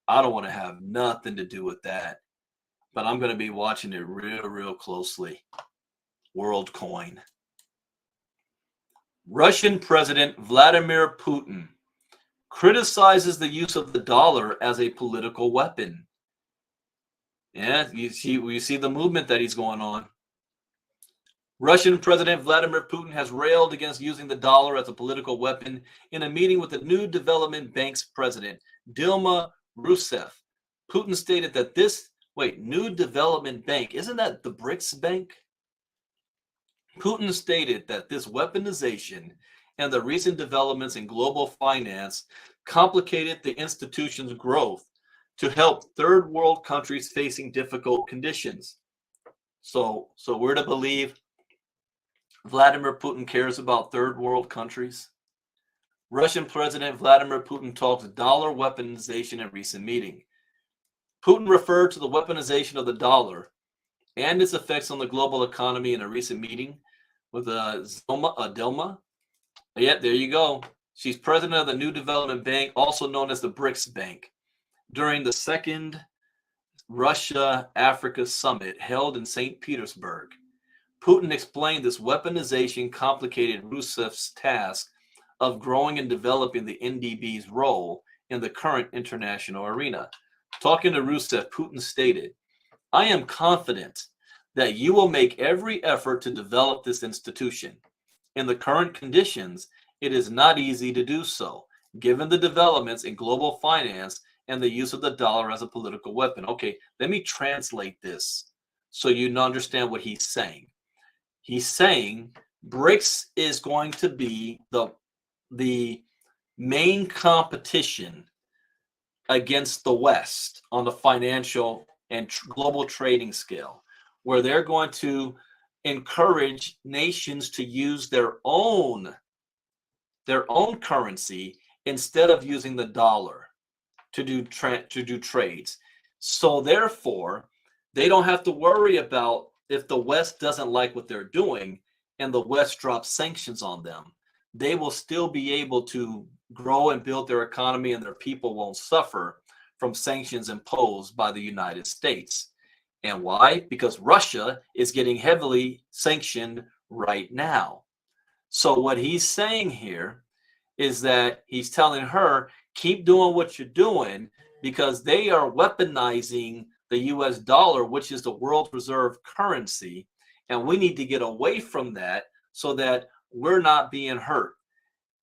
I don't want to have nothing to do with that, but I'm going to be watching it real closely. WorldCoin. Russian President Vladimir Putin criticizes the use of the dollar as a political weapon. Yeah, you see the movement that he's going on. Russian President Vladimir Putin has railed against using the dollar as a political weapon in a meeting with the New Development Bank's president, Dilma Rousseff. Putin stated that New Development Bank, isn't that the BRICS Bank? Putin stated that this weaponization and the recent developments in global finance complicated the institution's growth to help third world countries facing difficult conditions. So we're to believe Vladimir Putin cares about third world countries. Russian President Vladimir Putin talks dollar weaponization in recent meeting. Putin referred to the weaponization of the dollar and its effects on the global economy in a recent meeting with Dilma. Yeah, there you go. She's president of the New Development Bank, also known as the BRICS Bank. During the second Russia-Africa summit held in St. Petersburg, Putin explained this weaponization complicated Rousseff's task of growing and developing the NDB's role in the current international arena. Talking to Rousseff, Putin stated, "I am confident that you will make every effort to develop this institution. In the current conditions, it is not easy to do so, given the developments in global finance and the use of the dollar as a political weapon." Okay, let me translate this so you understand what he's saying. He's saying BRICS is going to be the main competition against the West on the financial and global trading scale, where they're going to encourage nations to use their own currency instead of using the dollar to do trades. So therefore, they don't have to worry about if the West doesn't like what they're doing and the West drops sanctions on them. They will still be able to grow and build their economy, and their people won't suffer from sanctions imposed by the United States. And why? Because Russia is getting heavily sanctioned right now. So what he's saying here is that he's telling her, keep doing what you're doing, because they are weaponizing the US dollar, which is the world reserve currency. And we need to get away from that so that we're not being hurt.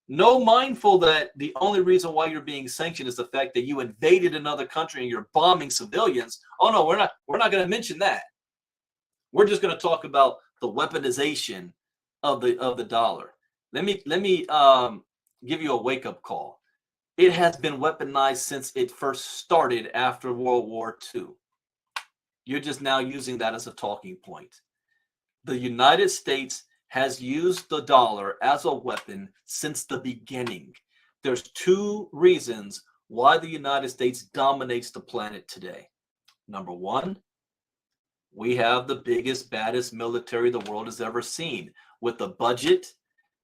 No, mindful that the only reason why you're being sanctioned is the fact that you invaded another country and you're bombing civilians. Oh no, we're not going to mention that. We're just going to talk about the weaponization of the dollar. Let me give you a wake-up call. It has been weaponized since it first started after World War II. You're just now using that as a talking point. The United States has used the dollar as a weapon since the beginning. There's two reasons why the United States dominates the planet today. Number one, we have the biggest, baddest military the world has ever seen, with a budget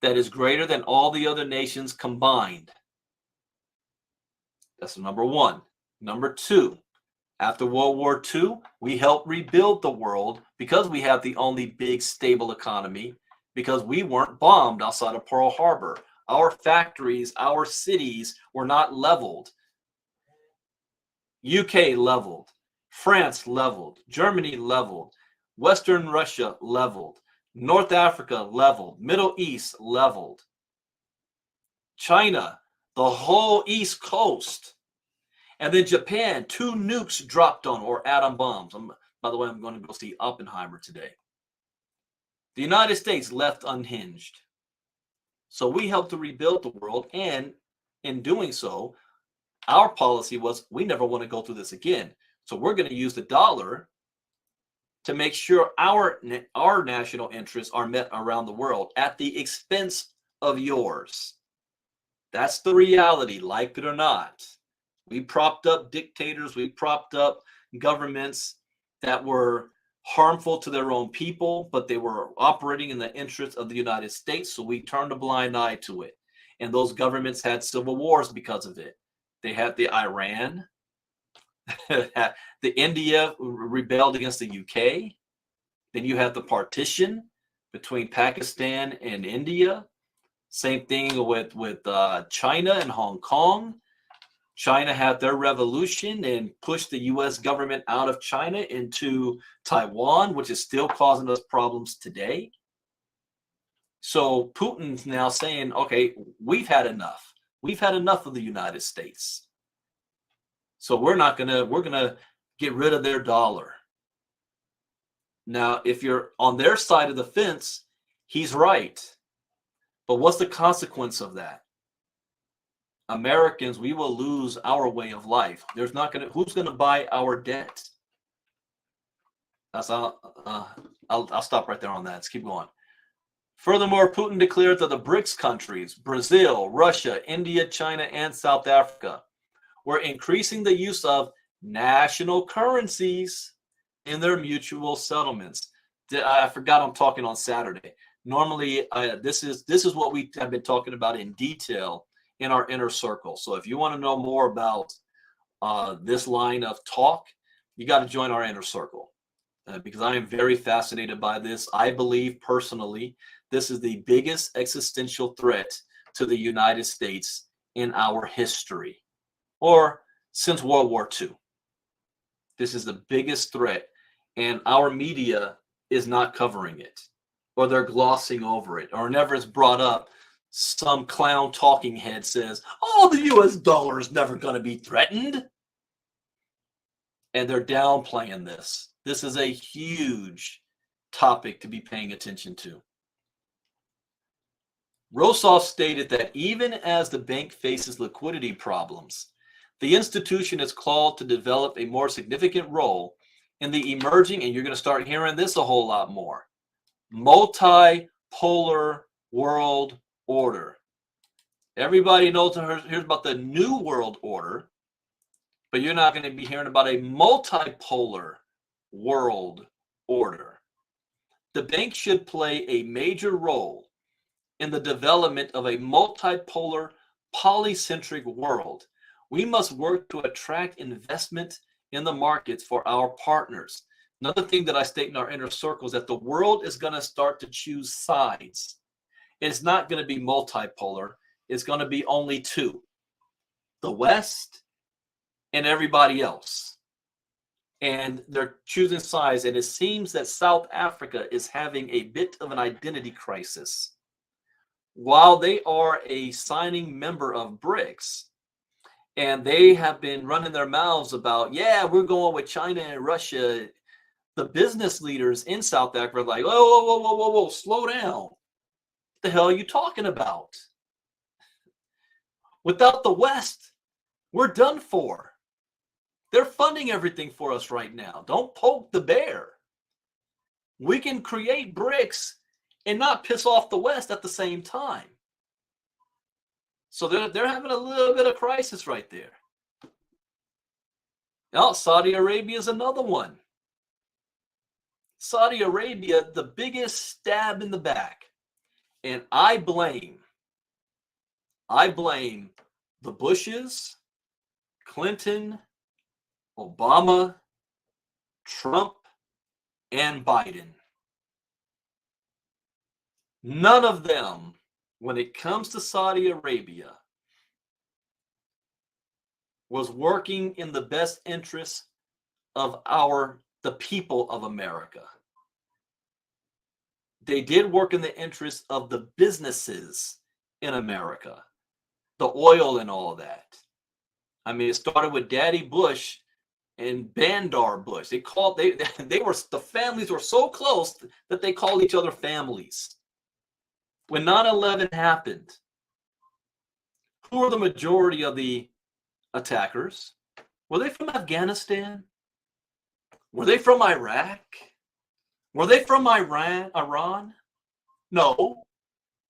that is greater than all the other nations combined. That's number one. Number two, after World War II, we helped rebuild the world because we have the only big, stable economy, because we weren't bombed outside of Pearl Harbor. Our factories, our cities were not leveled. UK leveled, France leveled, Germany leveled, Western Russia leveled, North Africa leveled, Middle East leveled, China, the whole East Coast. And then Japan, 2 nukes dropped on, or atom bombs. By the way, I'm going to go see Oppenheimer today. The United States left unhinged. So we helped to rebuild the world, and in doing so, our policy was we never want to go through this again. So we're going to use the dollar to make sure our national interests are met around the world at the expense of yours. That's the reality, like it or not. We propped up dictators. We propped up governments that were harmful to their own people, but they were operating in the interests of the United States. So we turned a blind eye to it. And those governments had civil wars because of it. They had the Iran. The India rebelled against the UK. Then you have the partition between Pakistan and India. Same thing with China and Hong Kong. China had their revolution and pushed the U.S. government out of China into Taiwan, which is still causing us problems today. So Putin's now saying, okay, we've had enough. We've had enough of the United States. So we're gonna get rid of their dollar. Now, if you're on their side of the fence, he's right. But what's the consequence of that? Americans, we will lose our way of life. Who's gonna buy our debt? I'll stop right there on that. Let's keep going. Furthermore, Putin declared that the BRICS countries, Brazil, Russia, India, China, and South Africa, were increasing the use of national currencies in their mutual settlements. I forgot I'm talking on Saturday. Normally, this is what we have been talking about in detail in our inner circle. So if you want to know more about this line of talk, you got to join our inner circle because I am very fascinated by this. I believe personally this is the biggest existential threat to the United States in our history, or since World War II. This is the biggest threat, and our media is not covering it, or they're glossing over it, or never is brought up. Some clown talking head says, oh, the US dollar is never going to be threatened. And they're downplaying this. This is a huge topic to be paying attention to. Rosoff stated that even as the bank faces liquidity problems, the institution is called to develop a more significant role in the emerging, and you're going to start hearing this a whole lot more, multipolar world order. Everybody knows hears about the new world order, but you're not going to be hearing about a multipolar world order. The bank should play a major role in the development of a multipolar, polycentric world. We must work to attract investment in the markets for our partners. Another thing that I state in our inner circle is that the world is going to start to choose sides. It's not going to be multipolar. It's going to be only two, the West and everybody else. And they're choosing sides. And it seems that South Africa is having a bit of an identity crisis. While they are a signing member of BRICS, and they have been running their mouths about, yeah, we're going with China and Russia, the business leaders in South Africa are like, whoa, slow down. What the hell are you talking about? Without the West, we're done for. They're funding everything for us right now. Don't poke the bear. We can create BRICS and not piss off the West at the same time. So they're having a little bit of crisis right there. Now, Saudi Arabia is another one. Saudi Arabia, the biggest stab in the back. And I blame the Bushes, Clinton, Obama, Trump, and Biden. None of them when it comes to Saudi Arabia, was working in the best interests of the people of America. They did work in the interests of the businesses in America, the oil and all of that. I mean, it started with Daddy Bush and Bandar Bush. They were, the families were so close that they called each other families. When 9/11 happened, who were the majority of the attackers? Were they from Afghanistan? Were they from Iraq? Were they from Iran? No,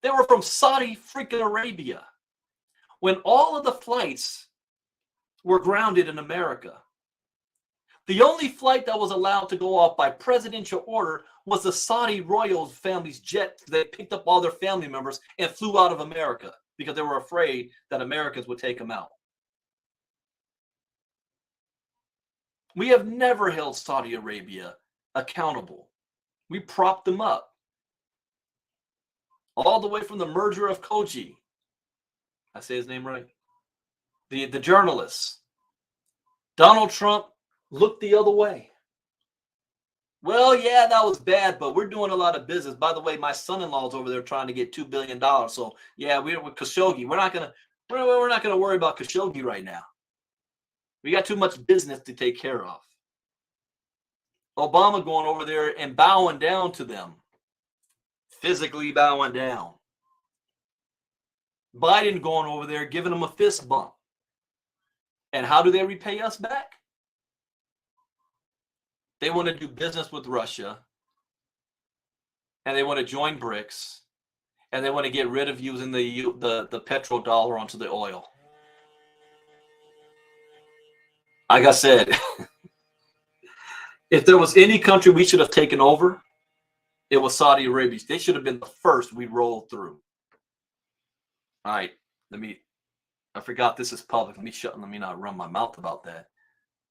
they were from Saudi freaking Arabia. When all of the flights were grounded in America, the only flight that was allowed to go off by presidential order was the Saudi royal family's jet. They picked up all their family members and flew out of America because they were afraid that Americans would take them out. We have never held Saudi Arabia accountable. We propped them up. All the way from the merger of Koji. I say his name right? The journalists. Donald Trump looked the other way. Well, yeah, that was bad, but we're doing a lot of business. By the way, my son-in-law's over there trying to get $2 billion. So yeah, we're with Khashoggi. We're not gonna worry about Khashoggi right now. We got too much business to take care of. Obama going over there and bowing down to them. Physically bowing down. Biden going over there giving them a fist bump. And how do they repay us back? They want to do business with Russia. And they want to join BRICS. And they want to get rid of using the petrodollar onto the oil. Like I said, if there was any country we should have taken over, it was Saudi Arabia. They should have been the first we rolled through. All right, I forgot this is public. Let me not run my mouth about that.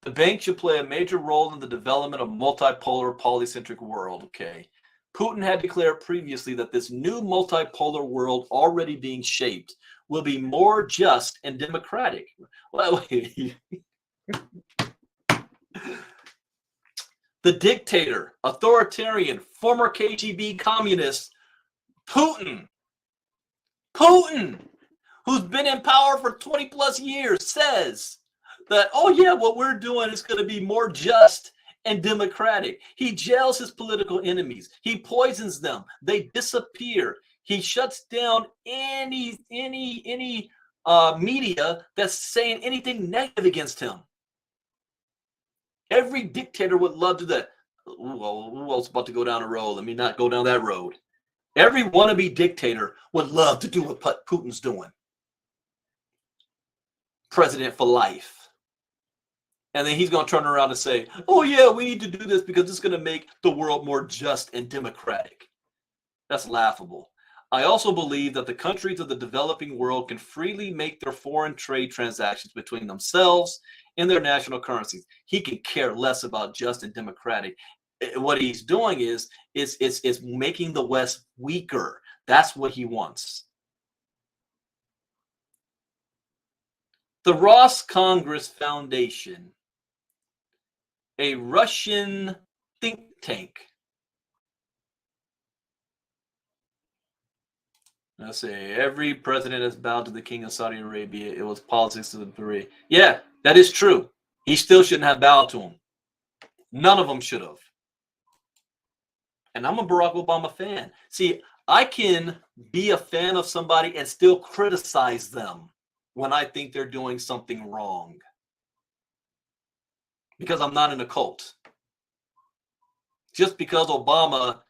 The bank should play a major role in the development of multipolar, polycentric world. Okay. Putin had declared previously that this new multipolar world already being shaped will be more just and democratic. Well, the dictator, authoritarian, former KGB communist, Putin, who's been in power for 20 plus years, says that, oh yeah, what we're doing is going to be more just and democratic. He jails his political enemies. He poisons them. They disappear. He shuts down any media that's saying anything negative against him. Every dictator would love to do that. Well, who else about to go down a road? Let me not go down that road. Every wannabe dictator would love to do what Putin's doing. President for life. And then he's going to turn around and say, oh yeah, we need to do this because it's going to make the world more just and democratic. That's laughable. I also believe that the countries of the developing world can freely make their foreign trade transactions between themselves in their national currencies. He can care less about just and democratic. What he's doing is making the West weaker. That's what he wants. The Ross Congress Foundation, a Russian think tank. Let's say every president has bowed to the king of Saudi Arabia. It was politics to the degree. Yeah, that is true. He still shouldn't have bowed to him. None of them should have. And I'm a Barack Obama fan. See, I can be a fan of somebody and still criticize them when I think they're doing something wrong. Because I'm not in a cult. Just because Obama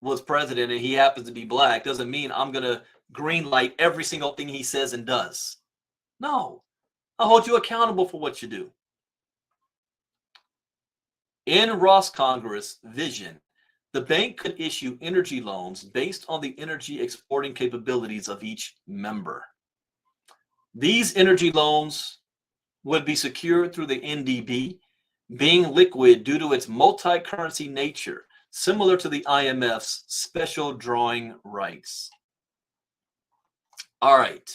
was president and he happens to be black doesn't mean I'm going to greenlight every single thing he says and does. No. I'll hold you accountable for what you do. In Ross Congress vision, the bank could issue energy loans based on the energy exporting capabilities of each member. These energy loans would be secured through the NDB, being liquid due to its multi-currency nature, similar to the IMF's special drawing rights. All right.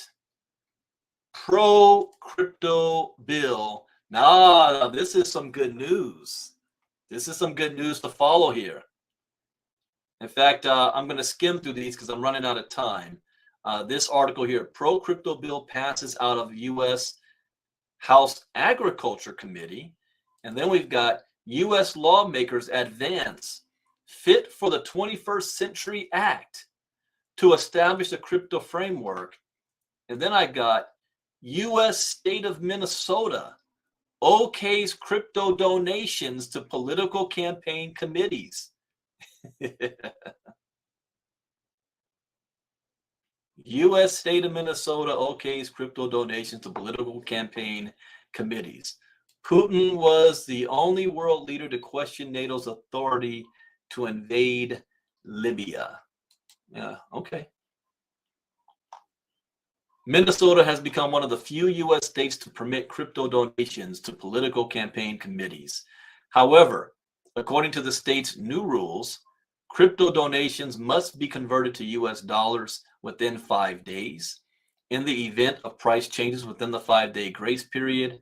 Pro crypto bill. Now, this is some good news. This is some good news to follow here. In fact, I'm going to skim through these because I'm running out of time. This article here, pro crypto bill passes out of U.S. House Agriculture Committee. And then we've got U.S. lawmakers advance fit for the 21st Century Act to establish a crypto framework. And then I got U.S. state of Minnesota okays crypto donations to political campaign committees. U.S. state of Minnesota okays crypto donations to political campaign committees. Putin was the only world leader to question NATO's authority to invade Libya. Yeah, okay. Minnesota has become one of the few U.S. states to permit crypto donations to political campaign committees. However, according to the state's new rules, crypto donations must be converted to U.S. dollars within 5 days. In the event of price changes within the 5-day grace period,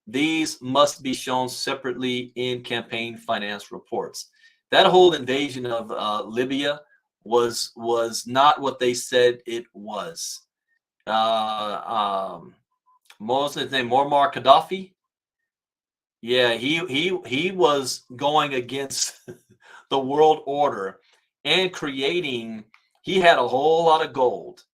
these must be shown separately in campaign finance reports. That whole invasion of Libya was not what they said it was. What's his name? Muammar Gaddafi. Yeah, he was going against the world order and creating. He had a whole lot of gold,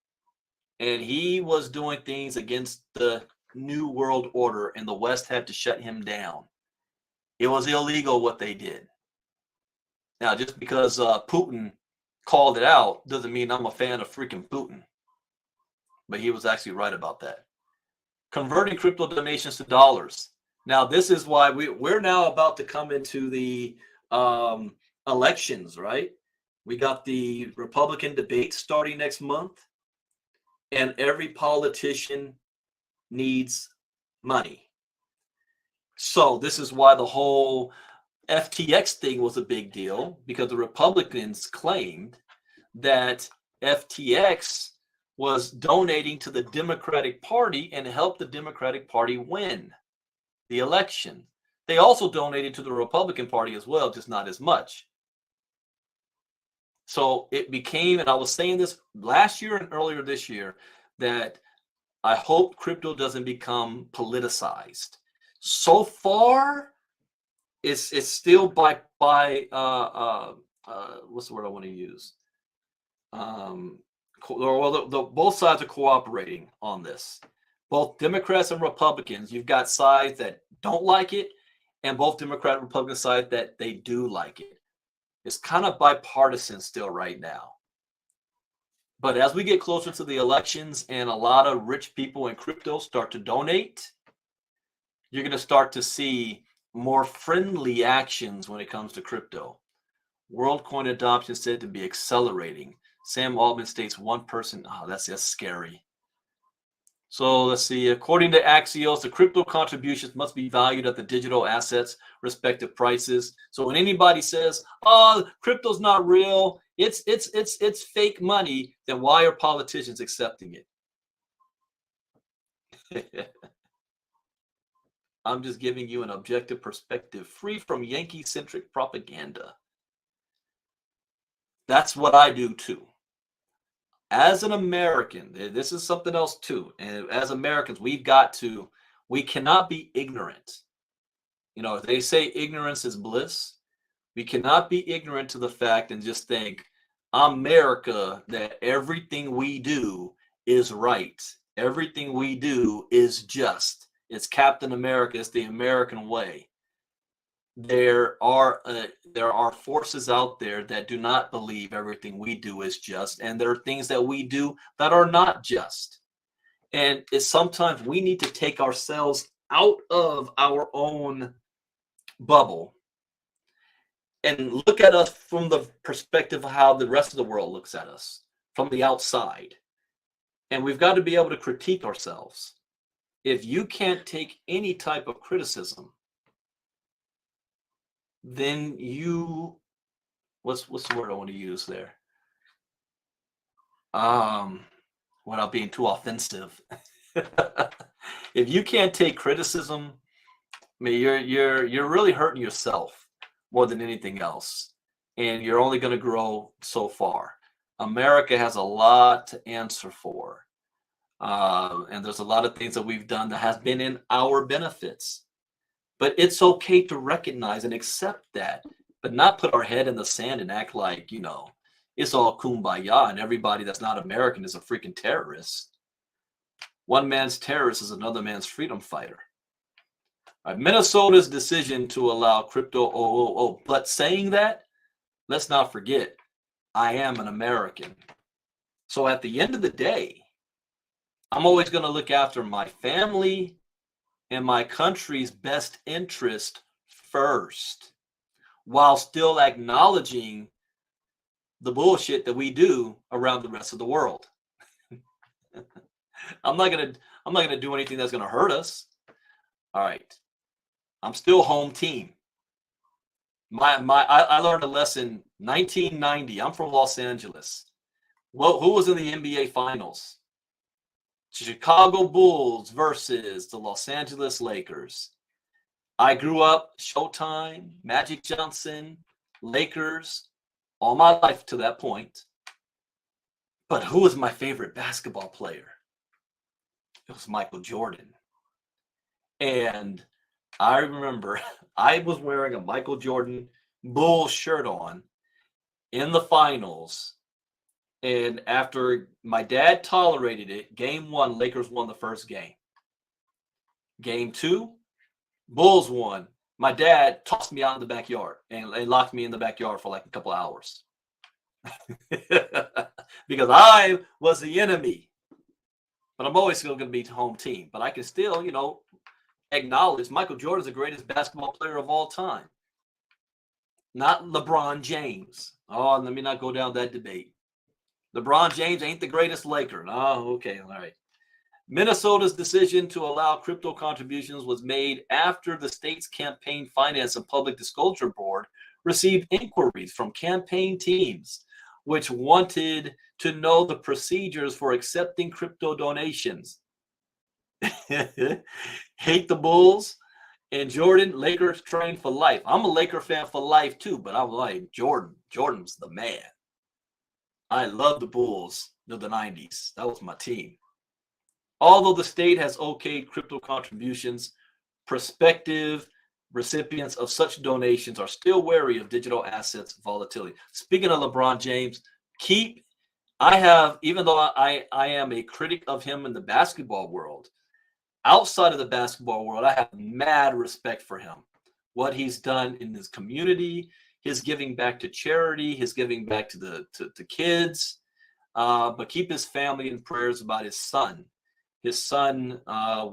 and he was doing things against the new world order, and the West had to shut him down. It was illegal what they did. Now, just because Putin called it out doesn't mean I'm a fan of freaking Putin. But he was actually right about that. Converting crypto donations to dollars. Now, this is why we're now about to come into the elections, right? We got the Republican debate starting next month, and every politician needs money. So this is why the whole FTX thing was a big deal, because the Republicans claimed that FTX was donating to the Democratic Party and helped the Democratic Party win the election. They also donated to the Republican Party as well, just not as much. So it became, and I was saying this last year and earlier this year, that I hope crypto doesn't become politicized. So far, it's still by what's the word I want to use? Both sides are cooperating on this. Both Democrats and Republicans. You've got sides that don't like it, and both Democrat and Republican sides that they do like it. It's kind of bipartisan still right now. But as we get closer to the elections and a lot of rich people in crypto start to donate, you're going to start to see more friendly actions when it comes to crypto. WorldCoin adoption said to be accelerating. Sam Altman states one person. Oh, that's scary. So let's see. According to Axios, the crypto contributions must be valued at the digital assets' respective prices. So when anybody says, "Oh, crypto's not real, it's fake money," then why are politicians accepting it? I'm just giving you an objective perspective, free from Yankee-centric propaganda. That's what I do too. As an American, this is something else too. And as Americans, we cannot be ignorant. You know, they say ignorance is bliss. We cannot be ignorant to the fact and just think, America, that everything we do is right. Everything we do is just. It's Captain America. It's the American way. There are forces out there that do not believe everything we do is just, and there are things that we do that are not just. And it's sometimes we need to take ourselves out of our own bubble and look at us from the perspective of how the rest of the world looks at us from the outside. And we've got to be able to critique ourselves. If you can't take any type of criticism, then you, what's the word I want to use there? without being too offensive. If you can't take criticism, I mean, you're really hurting yourself more than anything else, and you're only going to grow so far. America has a lot to answer for, and there's a lot of things that we've done that has been in our benefits. But it's okay to recognize and accept that, but not put our head in the sand and act like it's all kumbaya and everybody that's not American is a freaking terrorist. One man's terrorist is another man's freedom fighter. Right, Minnesota's decision to allow crypto OOO. But saying that, let's not forget, I am an American. So at the end of the day, I'm always going to look after my family and my country's best interest first, while still acknowledging the bullshit that we do around the rest of the world. I'm not gonna do anything that's gonna hurt us. All right. I'm still home team. I learned a lesson 1990. I'm from Los Angeles. Well, who was in the NBA Finals? Chicago Bulls versus the Los Angeles Lakers. I grew up Showtime, Magic Johnson, Lakers, all my life to that point. But who was my favorite basketball player? It was Michael Jordan. And I remember I was wearing a Michael Jordan Bulls shirt on in the finals. And after my dad tolerated it, game one, Lakers won the first game. Game two, Bulls won. My dad tossed me out in the backyard and locked me in the backyard for like a couple hours. Because I was the enemy. But I'm always still going to be home team. But I can still, acknowledge Michael Jordan is the greatest basketball player of all time. Not LeBron James. Oh, let me not go down that debate. LeBron James ain't the greatest Laker. Oh, okay. All right. Minnesota's decision to allow crypto contributions was made after the state's Campaign Finance and Public Disclosure Board received inquiries from campaign teams which wanted to know the procedures for accepting crypto donations. Hate the Bulls and Jordan, Lakers trained for life. I'm a Laker fan for life too, but I'm like Jordan. Jordan's the man. I love the Bulls of the 90s. That was my team. Although the state has okayed crypto contributions, prospective recipients of such donations are still wary of digital assets volatility. Speaking of LeBron James, even though I am a critic of him in the basketball world, outside of the basketball world, I have mad respect for him. What he's done in his community, his giving back to charity, his giving back to the kids, but keep his family in prayers about his son. His son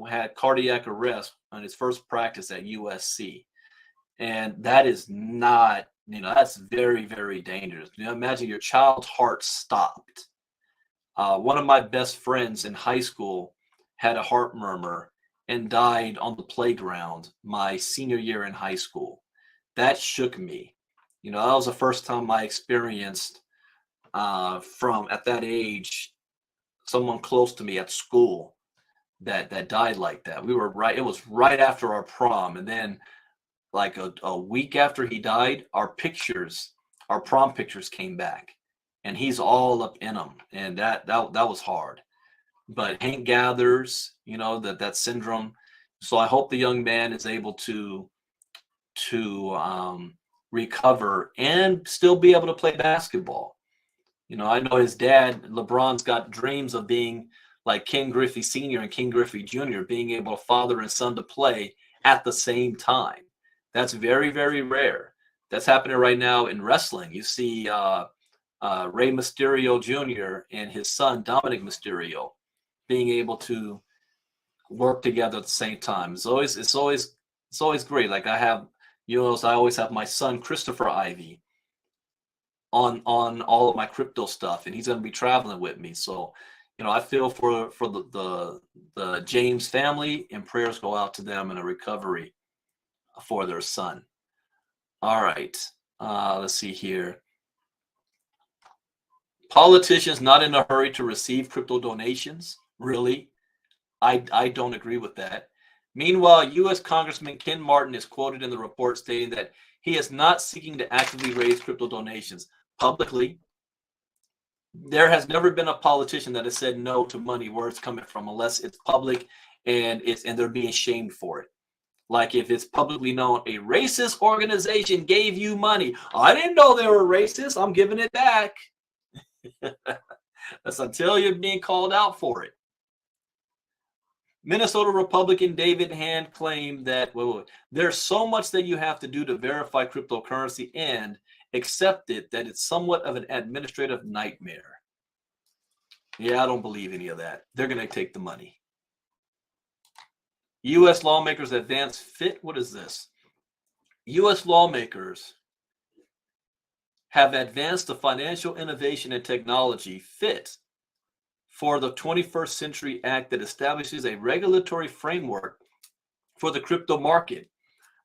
had cardiac arrest on his first practice at USC. And that is not, that's very, very dangerous. Imagine your child's heart stopped. One of my best friends in high school had a heart murmur and died on the playground my senior year in high school. That shook me. That was the first time I experienced from at that age, someone close to me at school that died like that. It was right after our prom. And then like a week after he died, our prom pictures came back and he's all up in them. And that was hard. But Hank gathers, that syndrome. So I hope the young man is able to recover and still be able to play basketball. I know his dad, LeBron's got dreams of being like Ken Griffey Sr. and Ken Griffey Jr., being able to father and son to play at the same time. That's very, very rare. That's happening right now in wrestling. You see Rey Mysterio Jr. and his son, Dominic Mysterio, being able to work together at the same time. It's always great. Like I always have my son, Christopher Ivy, on all of my crypto stuff, and he's going to be traveling with me. So, I feel for the James family, and prayers go out to them in a recovery for their son. All right. Let's see here. Politicians not in a hurry to receive crypto donations? Really? I don't agree with that. Meanwhile, U.S. Congressman Ken Martin is quoted in the report stating that he is not seeking to actively raise crypto donations publicly. There has never been a politician that has said no to money where it's coming from, unless it's public and they're being shamed for it. Like if it's publicly known, a racist organization gave you money. I didn't know they were racist. I'm giving it back. That's until you're being called out for it. Minnesota Republican David Hand claimed that there's so much that you have to do to verify cryptocurrency and accept it that it's somewhat of an administrative nightmare. Yeah, I don't believe any of that. They're going to take the money. U.S. lawmakers advance fit. What is this? U.S. lawmakers have advanced the Financial Innovation and Technology FIT for the 21st Century Act that establishes a regulatory framework for the crypto market.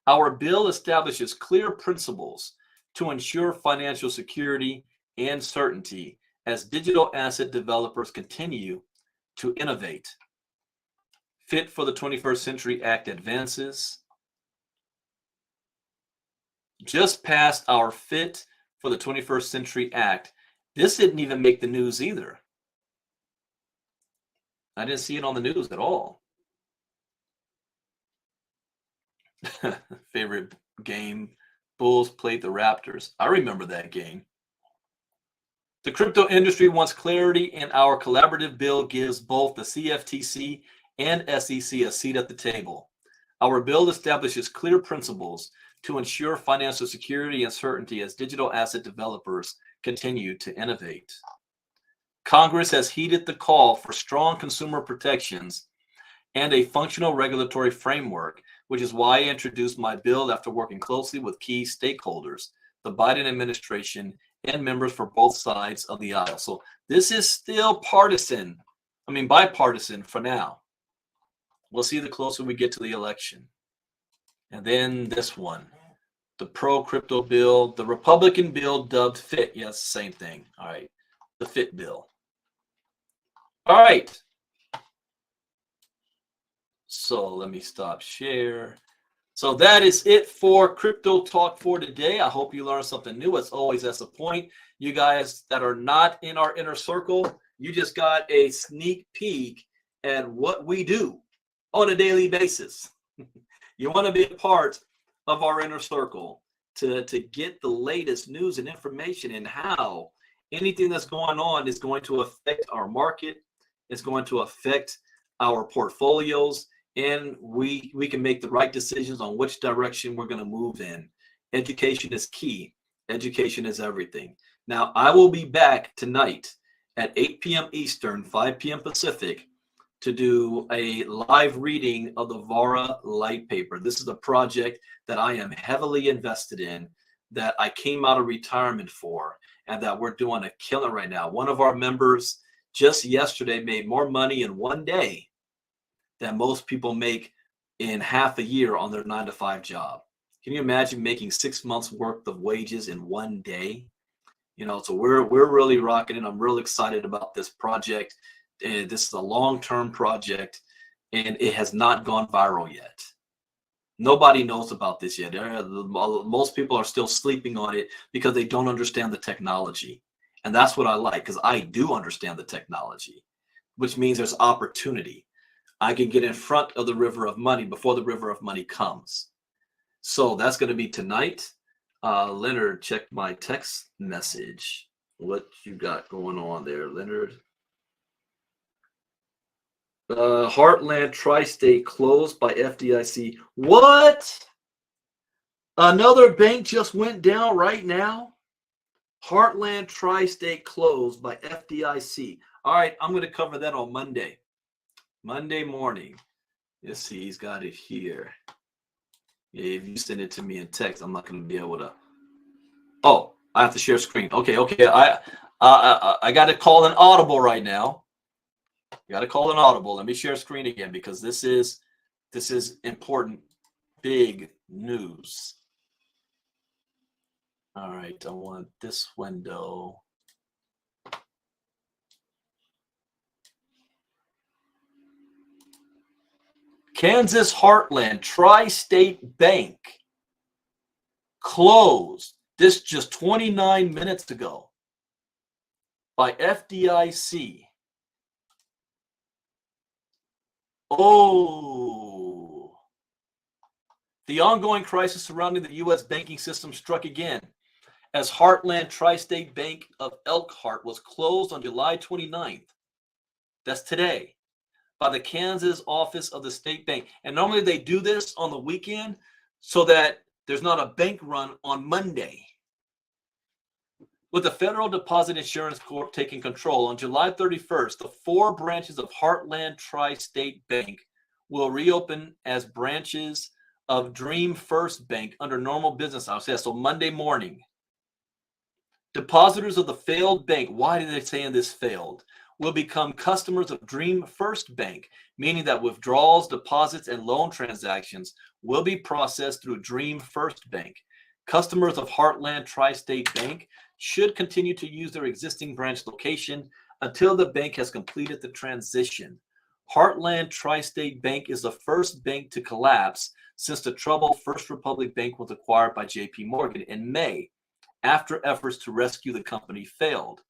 Our bill establishes clear principles to ensure financial security and certainty as digital asset developers continue to innovate. Fit for the 21st Century Act advances. Just past our Fit for the 21st Century Act. This didn't even make the news either. I didn't see it on the news at all. Favorite game, Bulls played the Raptors. I remember that game. The crypto industry wants clarity, and our collaborative bill gives both the CFTC and SEC a seat at the table. Our bill establishes clear principles to ensure financial security and certainty as digital asset developers continue to innovate. Congress has heeded the call for strong consumer protections and a functional regulatory framework, which is why I introduced my bill after working closely with key stakeholders, the Biden administration, and members for both sides of the aisle. So this is still bipartisan for now. We'll see the closer we get to the election. And then this one, the pro-crypto bill, the Republican bill dubbed FIT. Yes, same thing. All right, the FIT bill. All right. So let me stop share. So that is it for Crypto Talk for today. I hope you learned something new. As always, that's the point. You guys that are not in our inner circle, you just got a sneak peek at what we do on a daily basis. You want to be a part of our inner circle to get the latest news and information and how anything that's going on is going to affect our market. It's going to affect our portfolios, and we can make the right decisions on which direction we're going to move in. Education is key. Education is everything. Now, I will be back tonight at 8 p.m. Eastern, 5 p.m. Pacific, to do a live reading of the Vara Light Paper. This is a project that I am heavily invested in, that I came out of retirement for, and that we're doing a killer right now. One of our members just yesterday made more money in one day than most people make in half a year on their 9-to-5 job. Can you imagine making 6 months worth of wages in one day? So we're really rocking it. I'm really excited about this project. This is a long-term project, and it has not gone viral yet. Nobody knows about this yet. Most people are still sleeping on it because they don't understand the technology. And that's what I like, because I do understand the technology, which means there's opportunity. I can get in front of the river of money before the river of money comes. So that's going to be tonight. Leonard, check my text message. What you got going on there, Leonard? Heartland Tri-State closed by FDIC. What? Another bank just went down right now? Heartland Tri-State closed by FDIC. All right, I'm going to cover that on Monday. Monday morning. Let's see, he's got it here. If you send it to me in text, I'm not going to be able to. Oh, I have to share screen. Okay. I got to call an audible right now. Got to call an audible. Let me share screen again, because this is important, big news. All right, I want this window. Kansas Heartland Tri-State Bank closed this just 29 minutes ago by FDIC. Oh, the ongoing crisis surrounding the U.S. banking system struck again as Heartland Tri-State Bank of Elkhart was closed on July 29th. That's today, by the Kansas office of the state bank. And normally they do this on the weekend so that there's not a bank run on Monday. With the Federal Deposit Insurance Corp taking control, on July 31st, the 4 branches of Heartland Tri-State Bank will reopen as branches of Dream First Bank under normal business hours. Yeah, so Monday morning. Depositors of the failed bank, why did they say this failed, will become customers of Dream First Bank, meaning that withdrawals, deposits, and loan transactions will be processed through Dream First Bank. Customers of Heartland Tri-State Bank should continue to use their existing branch location until the bank has completed the transition. Heartland Tri-State Bank is the first bank to collapse since the troubled First Republic Bank was acquired by JP Morgan in May, after efforts to rescue the company failed.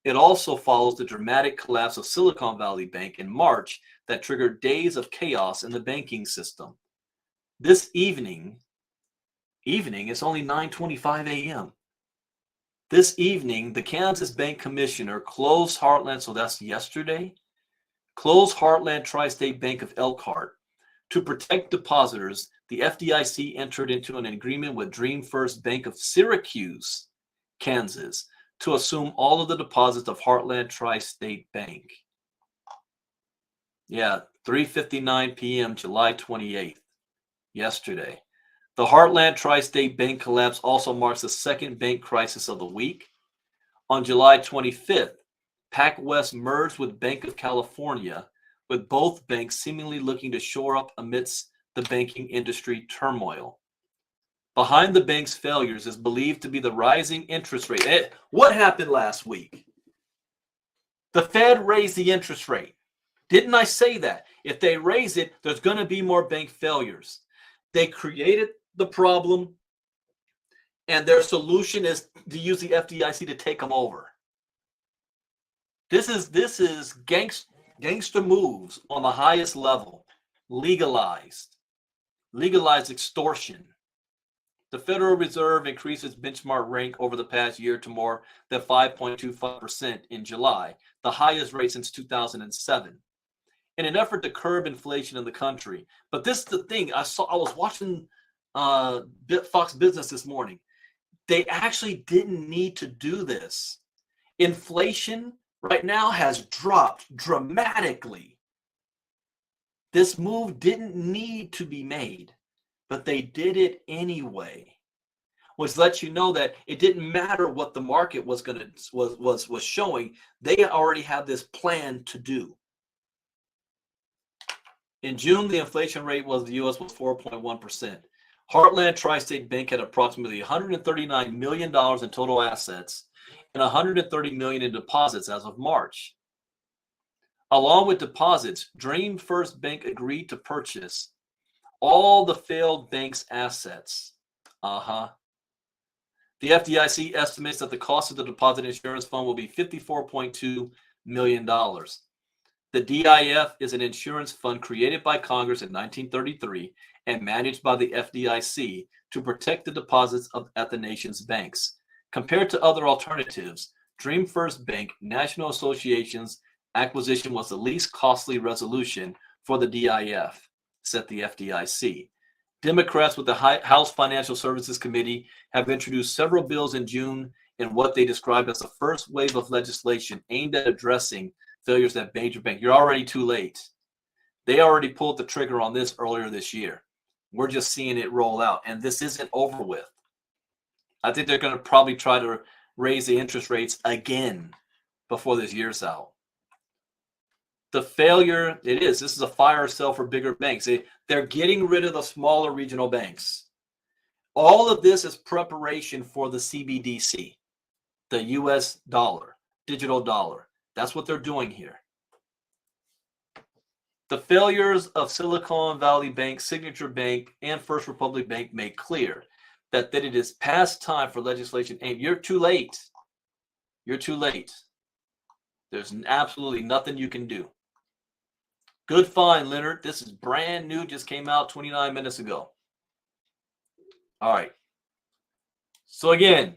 It also follows the dramatic collapse of Silicon Valley Bank in March that triggered days of chaos in the banking system. This evening, it's only 9:25 a.m. This evening, the Kansas Bank Commissioner closed Heartland, so that's yesterday, closed Heartland Tri-State Bank of Elkhart. To protect depositors, the FDIC entered into an agreement with Dream First Bank of Syracuse, Kansas, to assume all of the deposits of Heartland Tri-State Bank. Yeah, 3:59 p.m., July 28th, yesterday. The Heartland Tri-State Bank collapse also marks the second bank crisis of the week. On July 25th, PacWest merged with Bank of California, with both banks seemingly looking to shore up amidst the banking industry turmoil. Behind the bank's failures is believed to be the rising interest rate. What happened last week? The Fed raised the interest rate. Didn't I say that? If they raise it, there's going to be more bank failures. They created the problem, and their solution is to use the FDIC to take them over. This is gangster moves on the highest level. Legalized extortion. The Federal Reserve increased its benchmark rank over the past year to more than 5.25% in July, the highest rate since 2007, in an effort to curb inflation in the country. But this is the thing. I was watching Fox Business this morning. They actually didn't need to do this. Inflation right now has dropped dramatically. This move didn't need to be made, but they did it anyway, which lets you know that it didn't matter what the market was showing. They already have this plan to do. In June, the inflation rate was the U.S. was 4.1%. Heartland Tri-State Bank had approximately $139 million in total assets and $130 million in deposits as of March. Along with deposits, Dream First Bank agreed to purchase all the failed bank's assets. The FDIC estimates that the cost of the deposit insurance fund will be $54.2 million. The DIF is an insurance fund created by Congress in 1933 and managed by the FDIC to protect the deposits at the nation's banks. Compared to other alternatives, Dream First Bank National Association's acquisition was the least costly resolution for the DIF, said the FDIC. Democrats with the House Financial Services Committee have introduced several bills in June in what they described as the first wave of legislation aimed at addressing failures at major banks. You're already too late. They already pulled the trigger on this earlier this year. We're just seeing it roll out, and this isn't over with. I think they're going to probably try to raise the interest rates again before this year's out. The failure, this is a fire sale for bigger banks. They're getting rid of the smaller regional banks. All of this is preparation for the CBDC, the US dollar, digital dollar. That's what they're doing here. The failures of Silicon Valley Bank, Signature Bank, and First Republic Bank make clear that it is past time for legislation aimed. You're too late. You're too late. There's absolutely nothing you can do. Good find, Leonard. This is brand new. Just came out 29 minutes ago. All right. So again,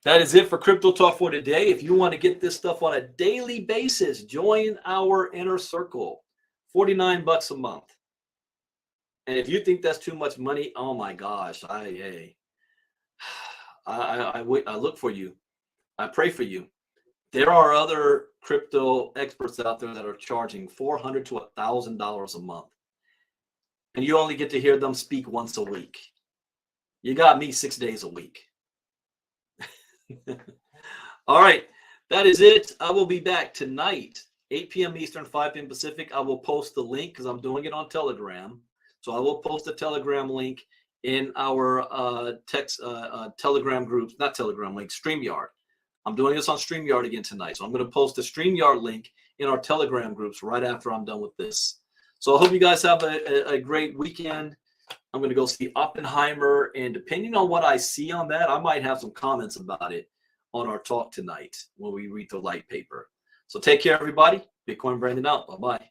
that is it for Crypto Talk for today. If you want to get this stuff on a daily basis, join our inner circle. $49 a month. And if you think that's too much money, oh my gosh, I look for you. I pray for you. There are other crypto experts out there that are charging $400 to $1,000 a month. And you only get to hear them speak once a week. You got me 6 days a week. All right, that is it. I will be back tonight, 8 p.m. Eastern, 5 p.m. Pacific. I will post the link because I'm doing it on Telegram. So I will post the Telegram link in our Telegram groups, not Telegram link, StreamYard. I'm doing this on StreamYard again tonight. So I'm going to post the StreamYard link in our Telegram groups right after I'm done with this. So I hope you guys have a great weekend. I'm going to go see Oppenheimer, and depending on what I see on that, I might have some comments about it on our talk tonight when we read the light paper. So take care, everybody. Bitcoin Brandon out. Bye-bye.